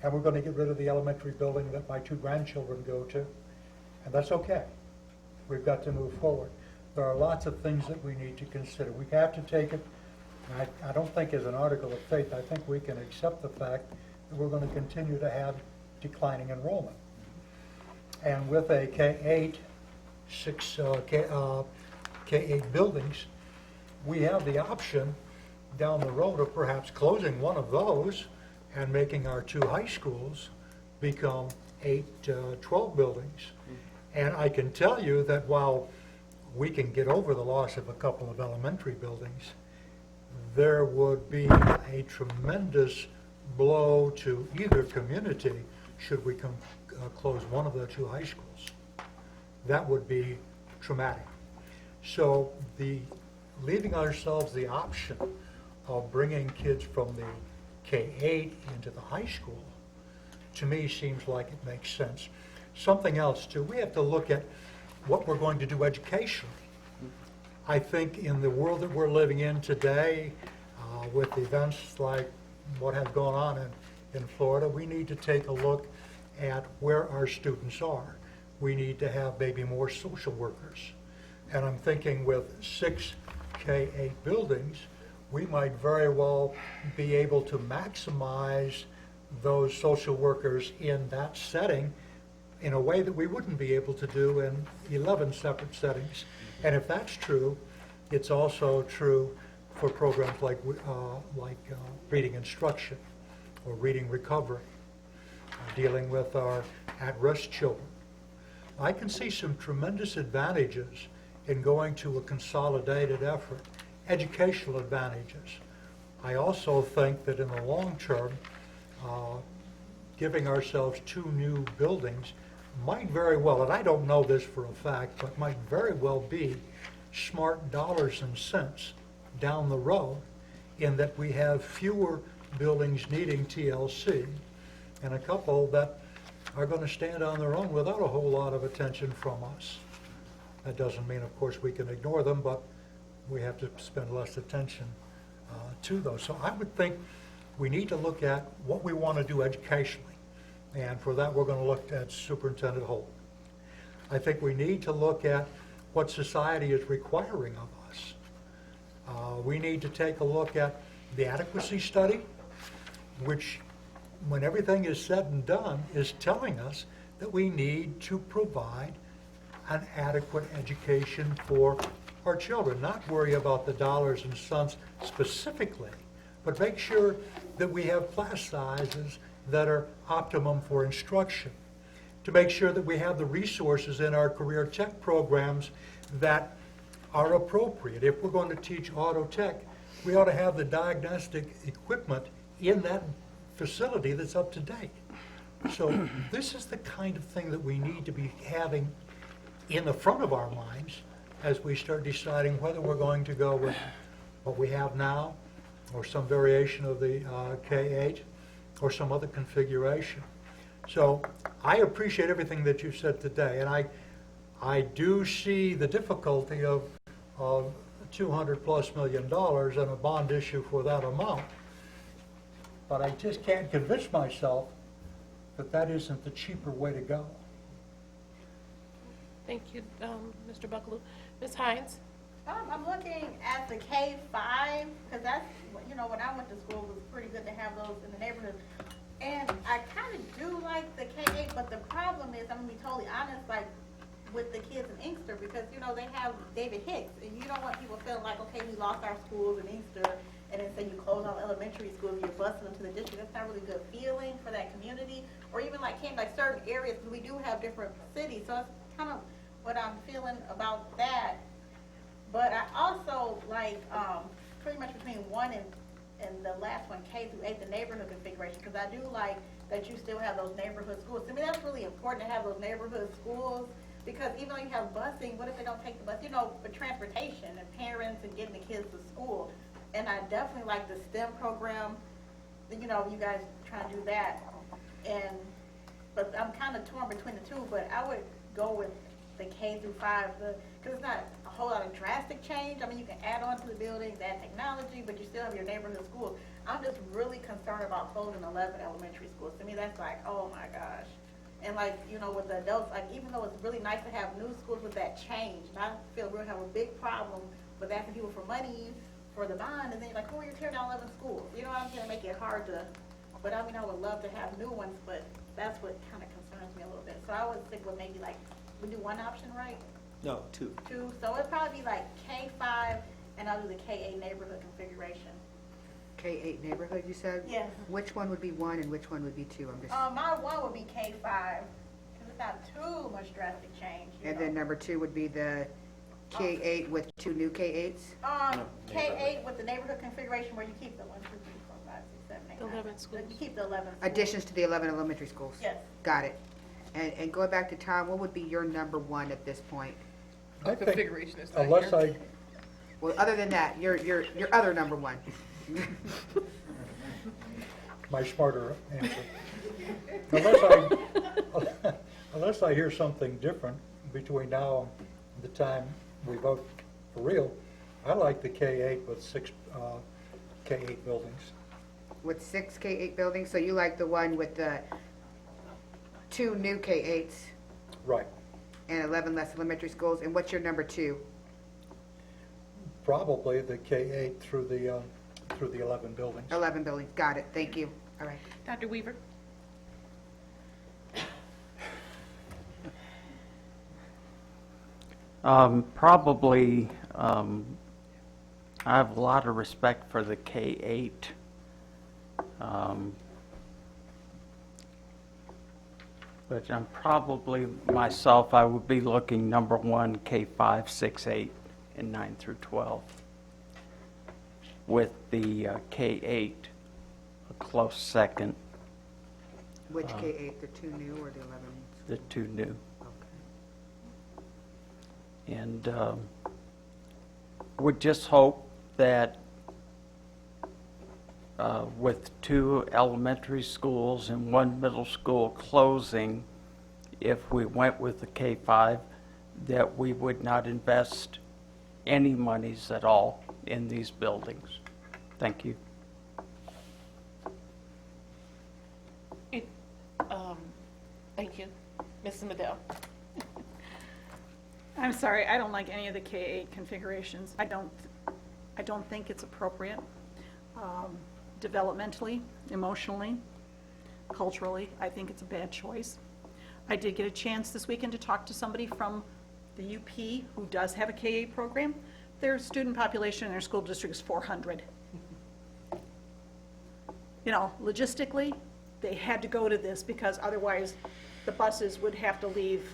and we're going to get rid of the elementary building that my two grandchildren go to, and that's okay. We've got to move forward. There are lots of things that we need to consider. We have to take it, and I don't think as an article of faith, I think we can accept the fact that we're going to continue to have declining enrollment. And with a K-8, K-8 buildings, we have the option down the road of perhaps closing one of those and making our two high schools become 8, 12 buildings. And I can tell you that while we can get over the loss of a couple of elementary buildings, there would be a tremendous blow to either community should we close one of the two high schools. That would be traumatic. So leaving ourselves the option of bringing kids from the K-8 into the high school, to me, seems like it makes sense. Something else, too, we have to look at what we're going to do educationally. I think in the world that we're living in today, with events like what has gone on in Florida, we need to take a look at where our students are. We need to have maybe more social workers. And I'm thinking with 6 K-8 buildings, we might very well be able to maximize those social workers in that setting in a way that we wouldn't be able to do in 11 separate settings. And if that's true, it's also true for programs like reading instruction or reading recovery, dealing with our at-risk children. I can see some tremendous advantages in going to a consolidated effort, educational advantages. I also think that in the long term, giving ourselves 2 new buildings might very well, and I don't know this for a fact, but might very well be smart dollars and cents down the road, in that we have fewer buildings needing TLC and a couple that are going to stand on their own without a whole lot of attention from us. That doesn't mean, of course, we can ignore them, but we have to spend less attention to those. So I would think we need to look at what we want to do educationally. And for that, we're going to look at Superintendent Holt. I think we need to look at what society is requiring of us. We need to take a look at the adequacy study, which, when everything is said and done, is telling us that we need to provide an adequate education for our children, not worry about the dollars and cents specifically, but make sure that we have class sizes that are optimum for instruction, to make sure that we have the resources in our career tech programs that are appropriate. If we're going to teach auto tech, we ought to have the diagnostic equipment in that facility that's up to date. So this is the kind of thing that we need to be having in the front of our minds as we start deciding whether we're going to go with what we have now or some variation of the K-8 or some other configuration. So I appreciate everything that you've said today, and I do see the difficulty of $200+ million and a bond issue for that amount. But I just can't convince myself that that isn't the cheaper way to go. Thank you, Mr. Buckaloo. Ms. Hines? I'm looking at the K-5, because that's, when I went to school, it was pretty good to have those in the neighborhood. And I kind of do like the K-8, but the problem is, I'm going to be totally honest, like, with the kids in Inkster, because, they have David Hicks, and you don't want people feeling like, okay, we lost our schools in Inkster, and then say you close all elementary schools, you're busing them to the district. That's not really a good feeling for that community. Or even like certain areas, because we do have different cities, so it's kind of what I'm feeling about that. But I also like, pretty much between 1 and the last one, K through 8, the neighborhood configuration, because I do like that you still have those neighborhood schools. To me, that's really important to have those neighborhood schools, because even though you have busing, what if they don't take the bus? You know, for transportation and parents and getting the kids to school. And I definitely like the STEM program, you know, you guys trying to do that. But I'm kind of torn between the two, but I would go with the K through 5, because it's not a whole lot of drastic change. I mean, you can add on to the buildings, add technology, but you still have your neighborhood schools. I'm just really concerned about closing 11 elementary schools. To me, that's like, oh my gosh. And like, you know, with the adults, like, even though it's really nice to have new schools with that change, and I feel we'll have a big problem with asking people for money for the bond, and then you're like, oh, you're tearing down 11 schools. You know, I'm gonna make it hard to, but I mean, I would love to have new ones, but that's what kind of concerns me a little bit. So I would stick with maybe like, we do one option, right? No, 2. 2, so it'd probably be like K5, and I'll do the K8 neighborhood configuration. K-8 neighborhood, you said? Yes. Which one would be 1 and which one would be 2? I'm just, My 1 would be K5, because it's not too much drastic change, you and know. then number 2 would be the K-8 with 2 new K-8s? K8 with the neighborhood configuration where you keep the 1, 2, 3, 4, 5, 6, 7, 8, 9. 11 schools. You keep the 11 schools. Additions to the 11 elementary schools? Yes. Got it. And going back to Tom, what would be your number 1 at this point? I think, configuration is not unless here. Well, other than that, your other number 1. my smarter answer. Unless I hear something different between now and the time we vote for real, I like the K-8 with 6 K-8 buildings. With 6 K-8 buildings, so you like the one with the 2 new K-8s Right. and 11 less elementary schools, and what's your number 2? Probably the K-8 through the 11 buildings. 11 buildings, got it, thank you. All right. Dr. Weaver? Probably, I have a lot of respect for the K-8. But I'm probably, myself, I would be looking number 1, K5, 6, 8, and 9 through 12. With the K-8 a close second, Which K-8, the 2 new or the 11? the 2 new. Okay. And would just hope that with 2 elementary schools and 1 middle school closing, if we went with the K-5, that we would not invest any monies at all in these buildings. Thank you. Thank you. Mrs. Medill? I'm sorry, I don't like any of the K-8 configurations. I don't think it's appropriate. Developmentally, emotionally, culturally, I think it's a bad choice. I did get a chance this weekend to talk to somebody from the UP who does have a K-8 program. Their student population in their school district is 400. You know, logistically, they had to go to this because otherwise the buses would have to leave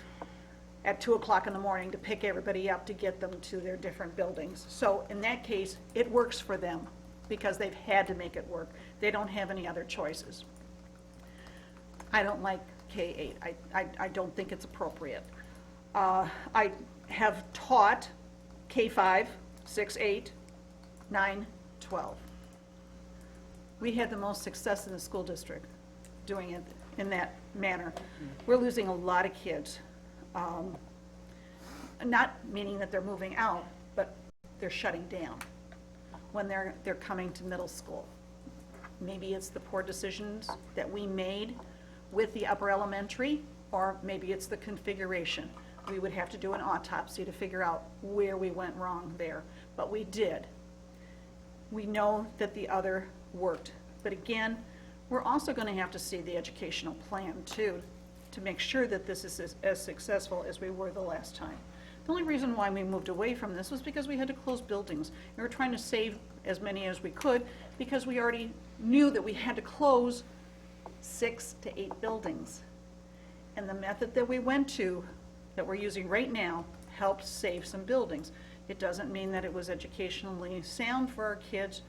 at 2 o'clock in the morning to pick everybody up to get them to their different buildings. So in that case, it works for them because they've had to make it work. They don't have any other choices. I don't like K-8. I don't think it's appropriate. I have taught K-5, 6, 8, 9, 12. We had the most success in the school district doing it in that manner. We're losing a lot of kids. Not meaning that they're moving out, but they're shutting down when they're coming to middle school. Maybe it's the poor decisions that we made with the upper elementary, or maybe it's the configuration. We would have to do an autopsy to figure out where we went wrong there, but we did. We know that the other worked, but again, we're also going to have to see the educational plan too, to make sure that this is as successful as we were the last time. The only reason why we moved away from this was because we had to close buildings. We were trying to save as many as we could because we already knew that we had to close 6 to 8 buildings. And the method that we went to that we're using right now helped save some buildings. It doesn't mean that it was educationally sound for our kids,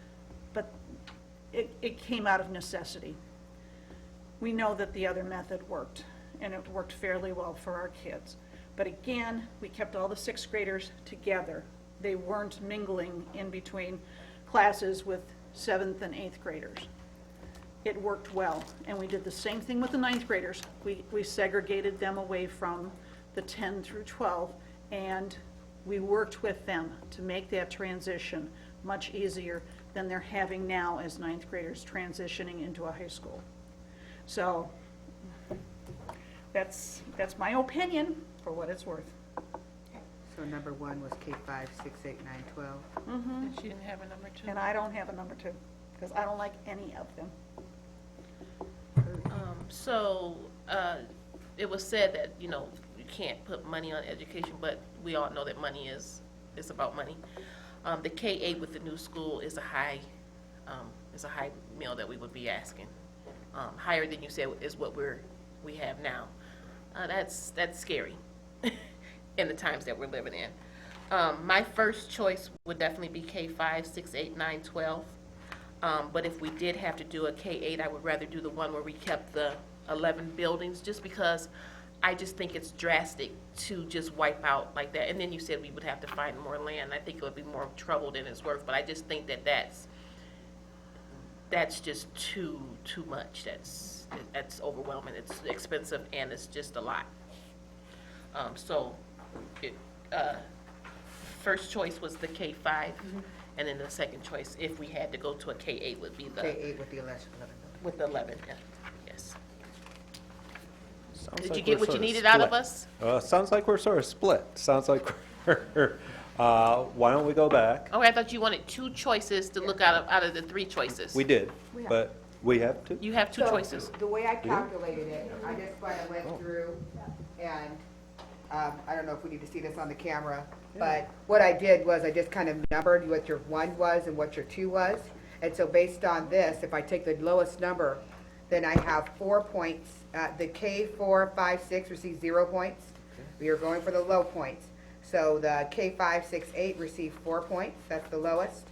but it came out of necessity. We know that the other method worked, and it worked fairly well for our kids. But again, we kept all the sixth graders together. They weren't mingling in between classes with seventh and eighth graders. It worked well, and we did the same thing with the ninth graders. We segregated them away from the 10 through 12, and we worked with them to make that transition much easier than they're having now as ninth graders transitioning into a high school. So that's my opinion, for what it's worth. So number 1 was K5, 6, 8, 9, 12. And she didn't have a number 2. And I don't have a number 2, because I don't like any of them. So, it was said that, you know, you can't put money on education, but we all know that money is about money. The K-8 with the new school is a high meal that we would be asking. Higher than you said is what we have now. That's scary in the times that we're living in. My first choice would definitely be K-5, 6, 8, 9, 12. But if we did have to do a K-8, I would rather do the one where we kept the 11 buildings, just because I just think it's drastic to just wipe out like that. And then you said we would have to find more land. I think it would be more trouble than it's worth, but I just think that that's just too much. That's overwhelming. It's expensive, and it's just a lot. First choice was the K-5, and then the second choice, if we had to go to a K-8, would be the, K8 with the 11 buildings. with the 11, yeah. Yes. Sounds Did like you get we're what you sort of needed out of split. us? Sounds like we're sort of split. Sounds like we're, why don't we go back? Oh, I thought you wanted 2 choices to look out of the 3 choices. We did, but we have to. You have 2 So, choices. The way I calculated it, I just kind of went through, and I don't know if we need to see this on the camera, but what I did was I just kind of numbered what your 1 was and what your 2 was. And so based on this, if I take the lowest number, then I have 4 points. The K4, 5, 6 receives 0 points. We are going for the low points. So the K5, 6, 8 received 4 points. That's the lowest.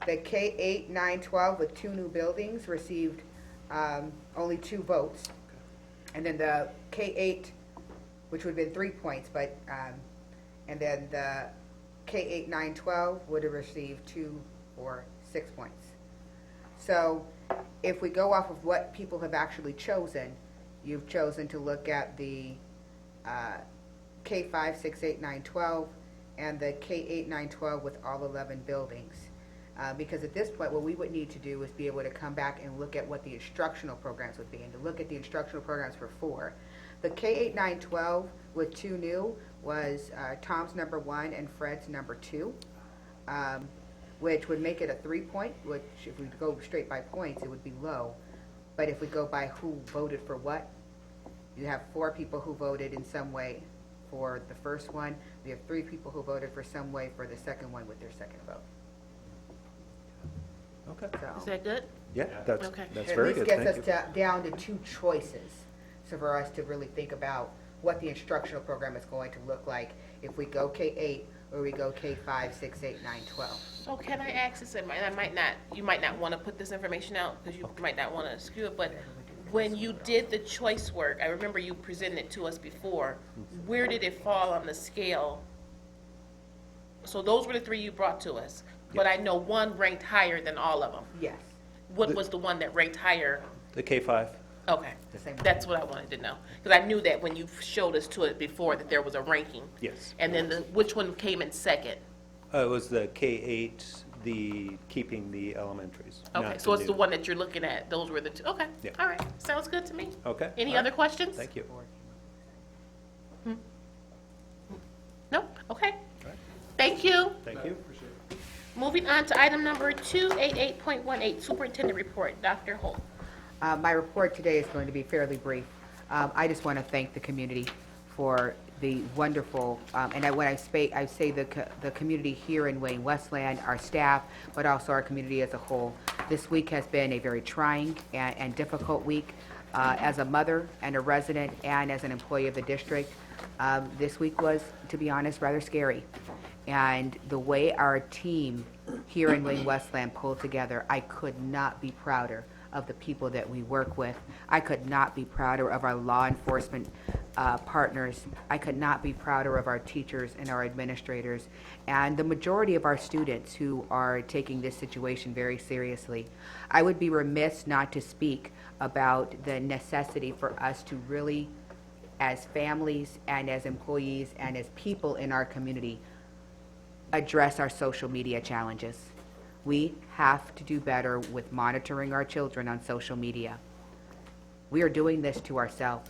The K8, 9, 12 with 2 new buildings received only 2 votes. And then the K8, which would have been 3 points, but, and then the K8, 9, 12 would have received 2 or 6 points. So if we go off of what people have actually chosen, you've chosen to look at the K5, 6, 8, 9, 12, and the K8, 9, 12 with all 11 buildings. Because at this point, what we would need to do is be able to come back and look at what the instructional programs would be, and to look at the instructional programs for 4. The K8, 9, 12 with 2 new was Tom's number 1 and Fred's number 2, which would make it a 3-point, which if we go straight by points, it would be low. But if we go by who voted for what, you have 4 people who voted in some way for the first one. We have 3 people who voted for some way for the second one with their second vote. Okay. So Is that good? Yeah, that's Okay. very good, thank At least you. gets us down to 2 choices, so for us to really think about what the instructional program is going to look like if we go K-8 or we go K-5, 6, 8, 9, 12. So can I ask this, and you might not want to put this information out, because you might not want to skew it, but when you did the choice work, I remember you presented it to us before, where did it fall on the scale? So those were the 3 you brought to us, but I know 1 ranked higher than all of them. Yes, What was the one that ranked higher? The K-5? Okay, the same. that's what I wanted to know, because I knew that when you showed us to it before, that there was a ranking. Yes. And then which one came in second? It was the K-8, keeping the elementaries. Okay, not so it's the new. one that you're looking at, those were the 2, okay, Yeah. all right, sounds good to me. Okay. Any all other right. questions? Thank you. No, okay. right. Thank you. Thank you. Moving on to item number 288.18, Superintendent Report, Dr. Holt. My report today is going to be fairly brief. I just want to thank the community for the wonderful, when I say the community here in Wayne Westland, our staff, but also our community as a whole. This week has been a very trying and difficult week. As a mother and a resident and as an employee of the district, This week was, to be honest, rather scary. And the way our team here in Wayne Westland pulled together, I could not be prouder of the people that we work with. I could not be prouder of our law enforcement partners. I could not be prouder of our teachers and our administrators and the majority of our students who are taking this situation very seriously. I would be remiss not to speak about the necessity for us to really, as families and as employees and as people in our community, address our social media challenges. We have to do better with monitoring our children on social media. We are doing this to ourselves.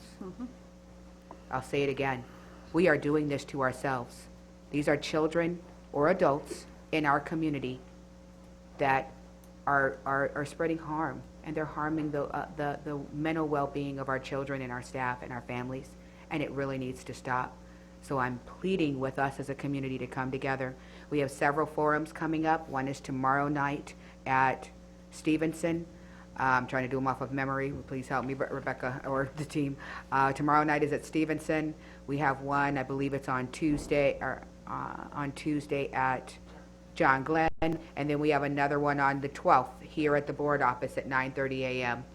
I'll say it again. We are doing this to ourselves. These are children or adults in our community that are spreading harm, and they're harming the mental well-being of our children and our staff and our families, and it really needs to stop. So I'm pleading with us as a community to come together. We have several forums coming up. One is tomorrow night at Stevenson. I'm trying to do them off of memory. Please help me, Rebecca, or the team. Tomorrow night is at Stevenson. We have one, I believe it's on Tuesday at John Glenn, and then we have another one on the 12th here at the board office at 9:30 a.m.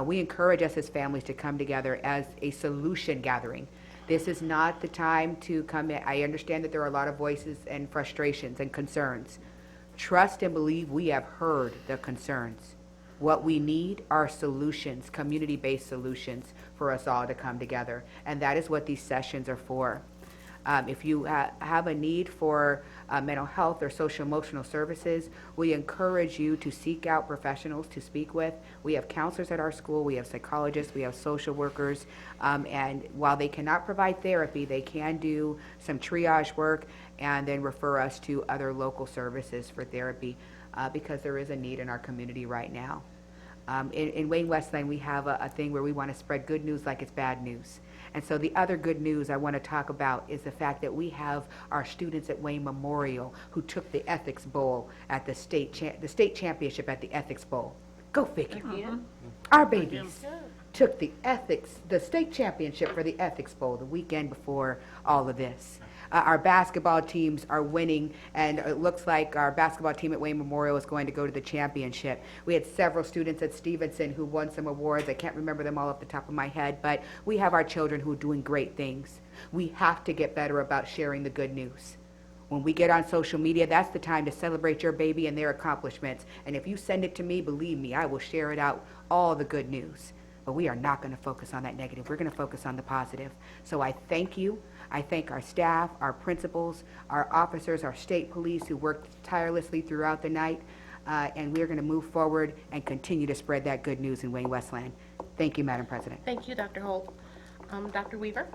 We encourage us as families to come together as a solution gathering. This is not the time to come in. I understand that there are a lot of voices and frustrations and concerns. Trust and believe we have heard the concerns. What we need are solutions, community-based solutions for us all to come together. And that is what these sessions are for. If you have a need for mental health or social emotional services, we encourage you to seek out professionals to speak with. We have counselors at our school, we have psychologists, we have social workers, and while they cannot provide therapy, they can do some triage work and then refer us to other local services for therapy because there is a need in our community right now. In Wayne Westland, we have a thing where we want to spread good news like it's bad news. And so the other good news I want to talk about is the fact that we have our students at Wayne Memorial who took the Ethics Bowl at the state championship at the Ethics Bowl. Go figure. Our babies took the state championship for the Ethics Bowl the weekend before all of this. Our basketball teams are winning, and it looks like our basketball team at Wayne Memorial is going to go to the championship. We had several students at Stevenson who won some awards. I can't remember them all off the top of my head, but we have our children who are doing great things. We have to get better about sharing the good news. When we get on social media, that's the time to celebrate your baby and their accomplishments. And if you send it to me, believe me, I will share it out, all the good news. But we are not going to focus on that negative. We're going to focus on the positive. So I thank you. I thank our staff, our principals, our officers, our state police who worked tirelessly throughout the night, and we're going to move forward and continue to spread that good news in Wayne Westland. Thank you, Madam President. Thank you, Dr. Holt. Dr. Weaver?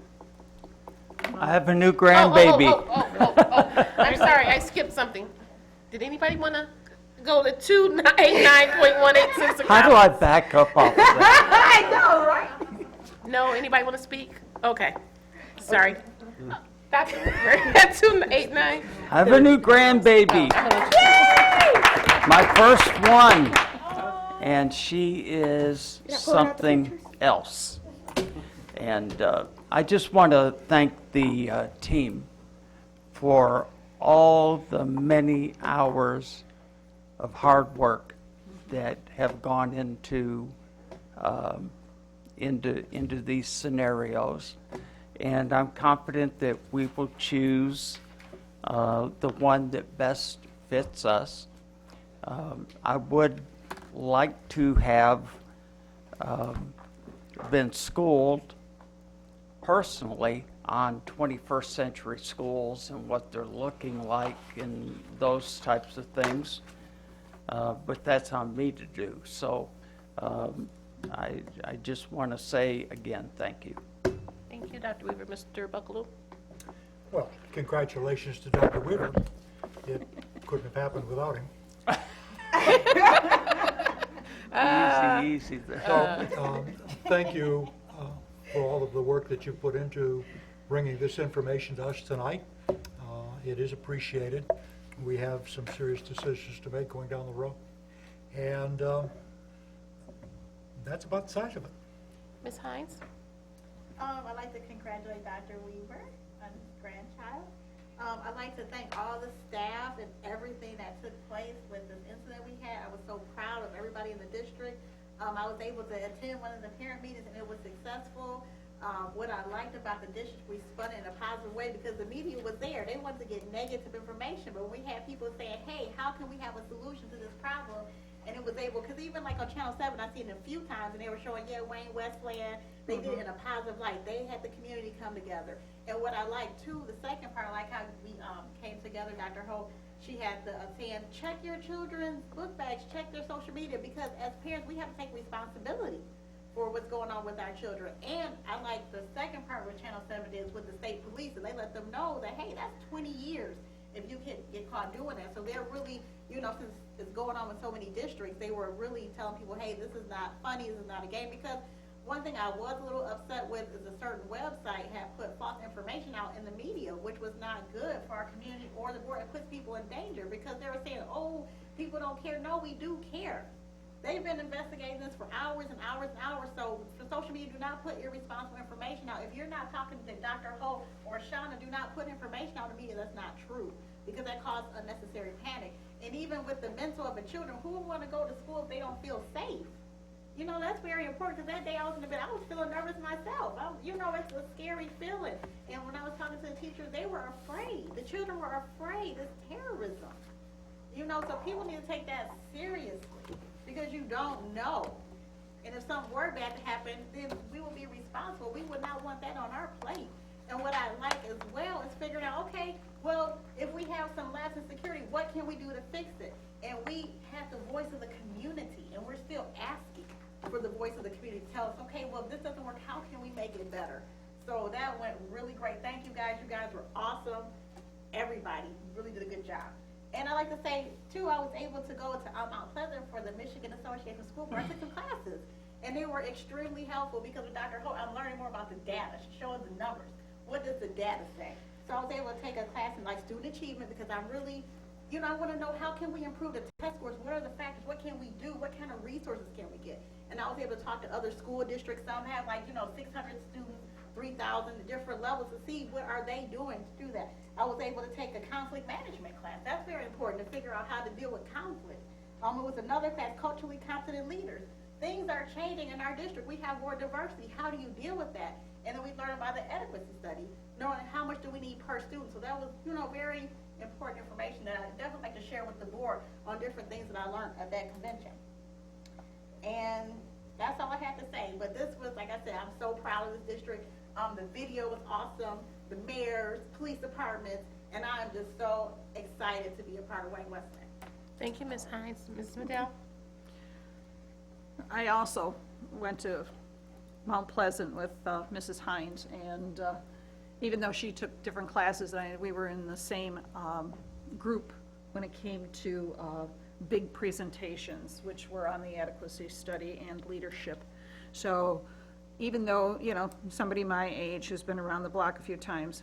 I have a new grandbaby. Oh. I'm sorry, I skipped something. Did anybody want to go to 289.186? How do I back up off of that? I know, right? No, anybody want to speak? Okay, sorry. Dr. Weaver, at 289. I have a new grandbaby. My first one. And she is something else. And I just want to thank the team for all the many hours of hard work that have gone into these scenarios. And I'm confident that we will choose the one that best fits us. I would like to have been schooled personally on 21st century schools and what they're looking like and those types of things, but that's on me to do. So I just want to say again, thank you. Thank you, Dr. Weaver. Mr. Buckaloo? Well, congratulations to Dr. Weaver. It couldn't have happened without him. Easy there. So, thank you for all of the work that you put into bringing this information to us tonight. It is appreciated. We have some serious decisions to make going down the road. And that's about the size of it. Ms. Hines? I'd like to congratulate Dr. Weaver on his grandchild. I'd like to thank all the staff and everything that took place with this incident we had. I was so proud of everybody in the district. I was able to attend one of the parent meetings and it was successful. What I liked about the district, we spun it in a positive way because the media was there. They wanted to get negative information, but we had people saying, hey, how can we have a solution to this problem? And it was able, because even like on Channel 7, I've seen it a few times, and they were showing, yeah, Wayne Westland, they did it in a positive light. They had the community come together. And what I like too, the second part, I like how we came together, Dr. Hope, she had the saying, check your children's book bags, check their social media, because as parents, we have to take responsibility for what's going on with our children. And I like the second part what Channel 7 is with the state police, and they let them know that, hey, that's 20 years if you can get caught doing that. So they're really, you know, since it's going on with so many districts, they were really telling people, hey, this is not funny, this is not a game. Because one thing I was a little upset with is a certain website had put false information out in the media, which was not good for our community or the board. It puts people in danger because they were saying, oh, people don't care. No, we do care. They've been investigating this for hours and hours and hours. So for social media, do not put irresponsible information out. If you're not talking to Dr. Hope or Shauna, do not put information out in the media that's not true, because that causes unnecessary panic. And even with the mental of the children, who would want to go to school if they don't feel safe? You know, that's very important, because that day I was in the bed, I was feeling nervous myself. You know, it's a scary feeling. And when I was talking to the teachers, they were afraid. The children were afraid. It's terrorism. You know, so people need to take that seriously, because you don't know. And if something were bad to happen, then we would be responsible. We would not want that on our plate. And what I like as well is figuring out, okay, well, if we have some lapse in security, what can we do to fix it? And we have the voice of the community, and we're still asking for the voice of the community to tell us, okay, well, if this doesn't work, how can we make it better? So that went really great. Thank you guys. You guys were awesome. Everybody really did a good job. And I like to say, too, I was able to go to Mount Pleasant for the Michigan Association of School Boards. I took some classes, and they were extremely helpful because with Dr. Holt, I'm learning more about the data. She's showing the numbers. What does the data say? So I was able to take a class in like student achievement, because I'm really, you know, I want to know how can we improve the test scores? What are the factors? What can we do? What kind of resources can we get? And I was able to talk to other school districts. Some have like, you know, 600 students, 3,000 different levels to see what are they doing to do that. I was able to take a conflict management class. That's very important to figure out how to deal with conflict. It was another class, culturally competent leaders. Things are changing in our district. We have more diversity. How do you deal with that? And then we learned about the adequacy study, knowing how much do we need per student. So that was, you know, very important information that I definitely like to share with the board on different things that I learned at that convention. And that's all I have to say. But this was, like I said, I'm so proud of this district. The video was awesome, the mayors, police departments, and I'm just so excited to be a part of Wayne Westland. Thank you, Ms. Hines. Ms. Madell? I also went to Mount Pleasant with Mrs. Hines, and even though she took different classes, we were in the same group when it came to big presentations, which were on the adequacy study and leadership. So even though, you know, somebody my age who's been around the block a few times,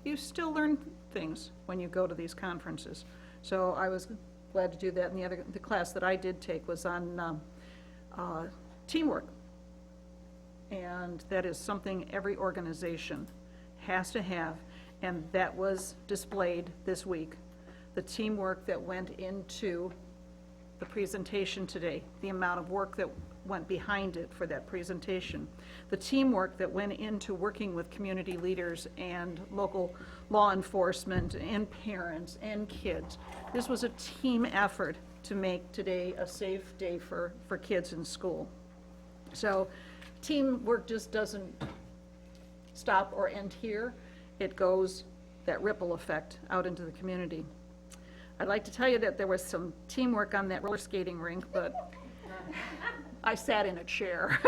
you still learn things when you go to these conferences. So I was glad to do that. And the class that I did take was on teamwork. And that is something every organization has to have, and that was displayed this week. The teamwork that went into the presentation today, the amount of work that went behind it for that presentation, the teamwork that went into working with community leaders and local law enforcement and parents and kids. This was a team effort to make today a safe day for kids in school. So teamwork just doesn't stop or end here. It goes, that ripple effect, out into the community. I'd like to tell you that there was some teamwork on that roller skating rink, but I sat in a chair.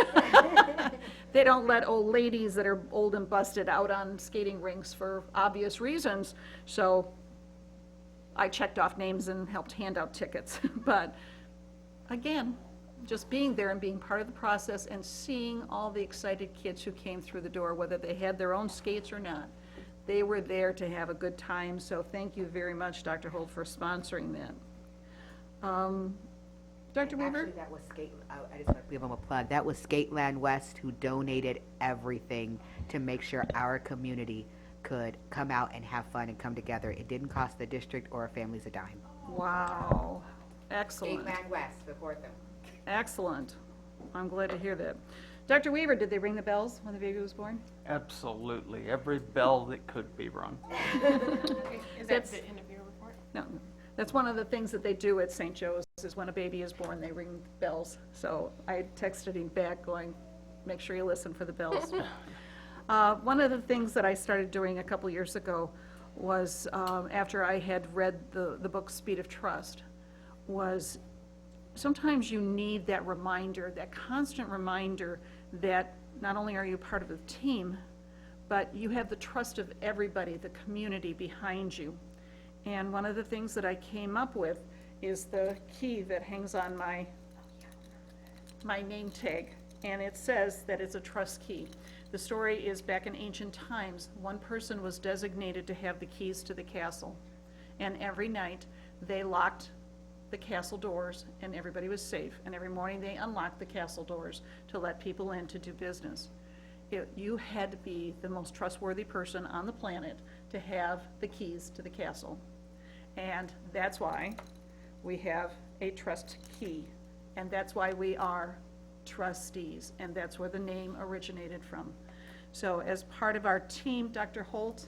They don't let old ladies that are old and busted out on skating rinks for obvious reasons, so I checked off names and helped hand out tickets. But again, just being there and being part of the process and seeing all the excited kids who came through the door, whether they had their own skates or not, they were there to have a good time. So thank you very much, Dr. Holt, for sponsoring that. Dr. Weaver? Actually, that was I just want to give them a plug. That was Skateland West who donated everything to make sure our community could come out and have fun and come together. It didn't cost the district or our families a dime. Wow, excellent, Skateland West, support them. excellent. I'm glad to hear that. Dr. Weaver, did they ring the bells when the baby was born? Absolutely. Every bell that could be rung. Is that That's- the end of your report? No, that's one of the things that they do at St. Joe's, is when a baby is born, they ring bells. So I texted him back going, make sure you listen for the bells. One of the things that I started doing a couple years ago was, after I had read the book Speed of Trust, was sometimes you need that reminder, that constant reminder that not only are you part of the team, but you have the trust of everybody, the community behind you. And one of the things that I came up with is the key that hangs on my name tag, and it says that it's a trust key. The story is back in ancient times, one person was designated to have the keys to the castle, and every night they locked the castle doors and everybody was safe, and every morning they unlocked the castle doors to let people in to do business. You had to be the most trustworthy person on the planet to have the keys to the castle. And that's why we have a trust key, and that's why we are trustees, and that's where the name originated from. So as part of our team, Dr. Holt,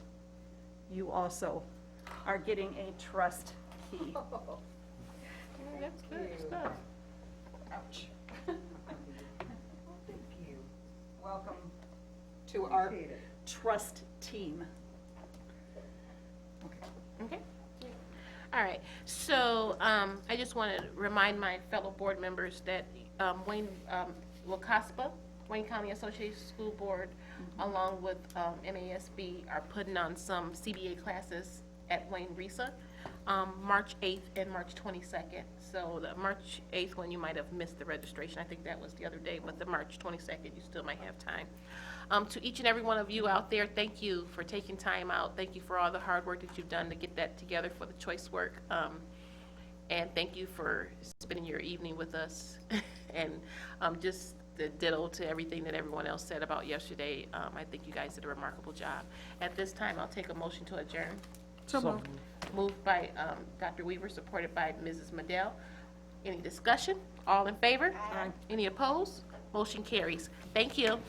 you also are getting a trust key. That's good stuff. Ouch. Welcome to our trust team. Okay. All right, so I just want to remind my fellow board members that Wayne WCASPA, Wayne County Association School Board, along with MASB, are putting on some CBA classes at Wayne RESA, March 8th and March 22nd. So the March 8th one, you might have missed the registration. I think that was the other day, but the March 22nd, you still might have time. To each and every one of you out there, thank you for taking time out. Thank you for all the hard work that you've done to get that together for the choice work. And thank you for spending your evening with us. And just the ditto to everything that everyone else said about yesterday. I think you guys did a remarkable job. At this time, I'll take a motion to adjourn. So moved. Moved by Dr. Weaver, supported by Mrs. Madell. Any discussion? All in favor? Aye. Any opposed? Motion carries. Thank you.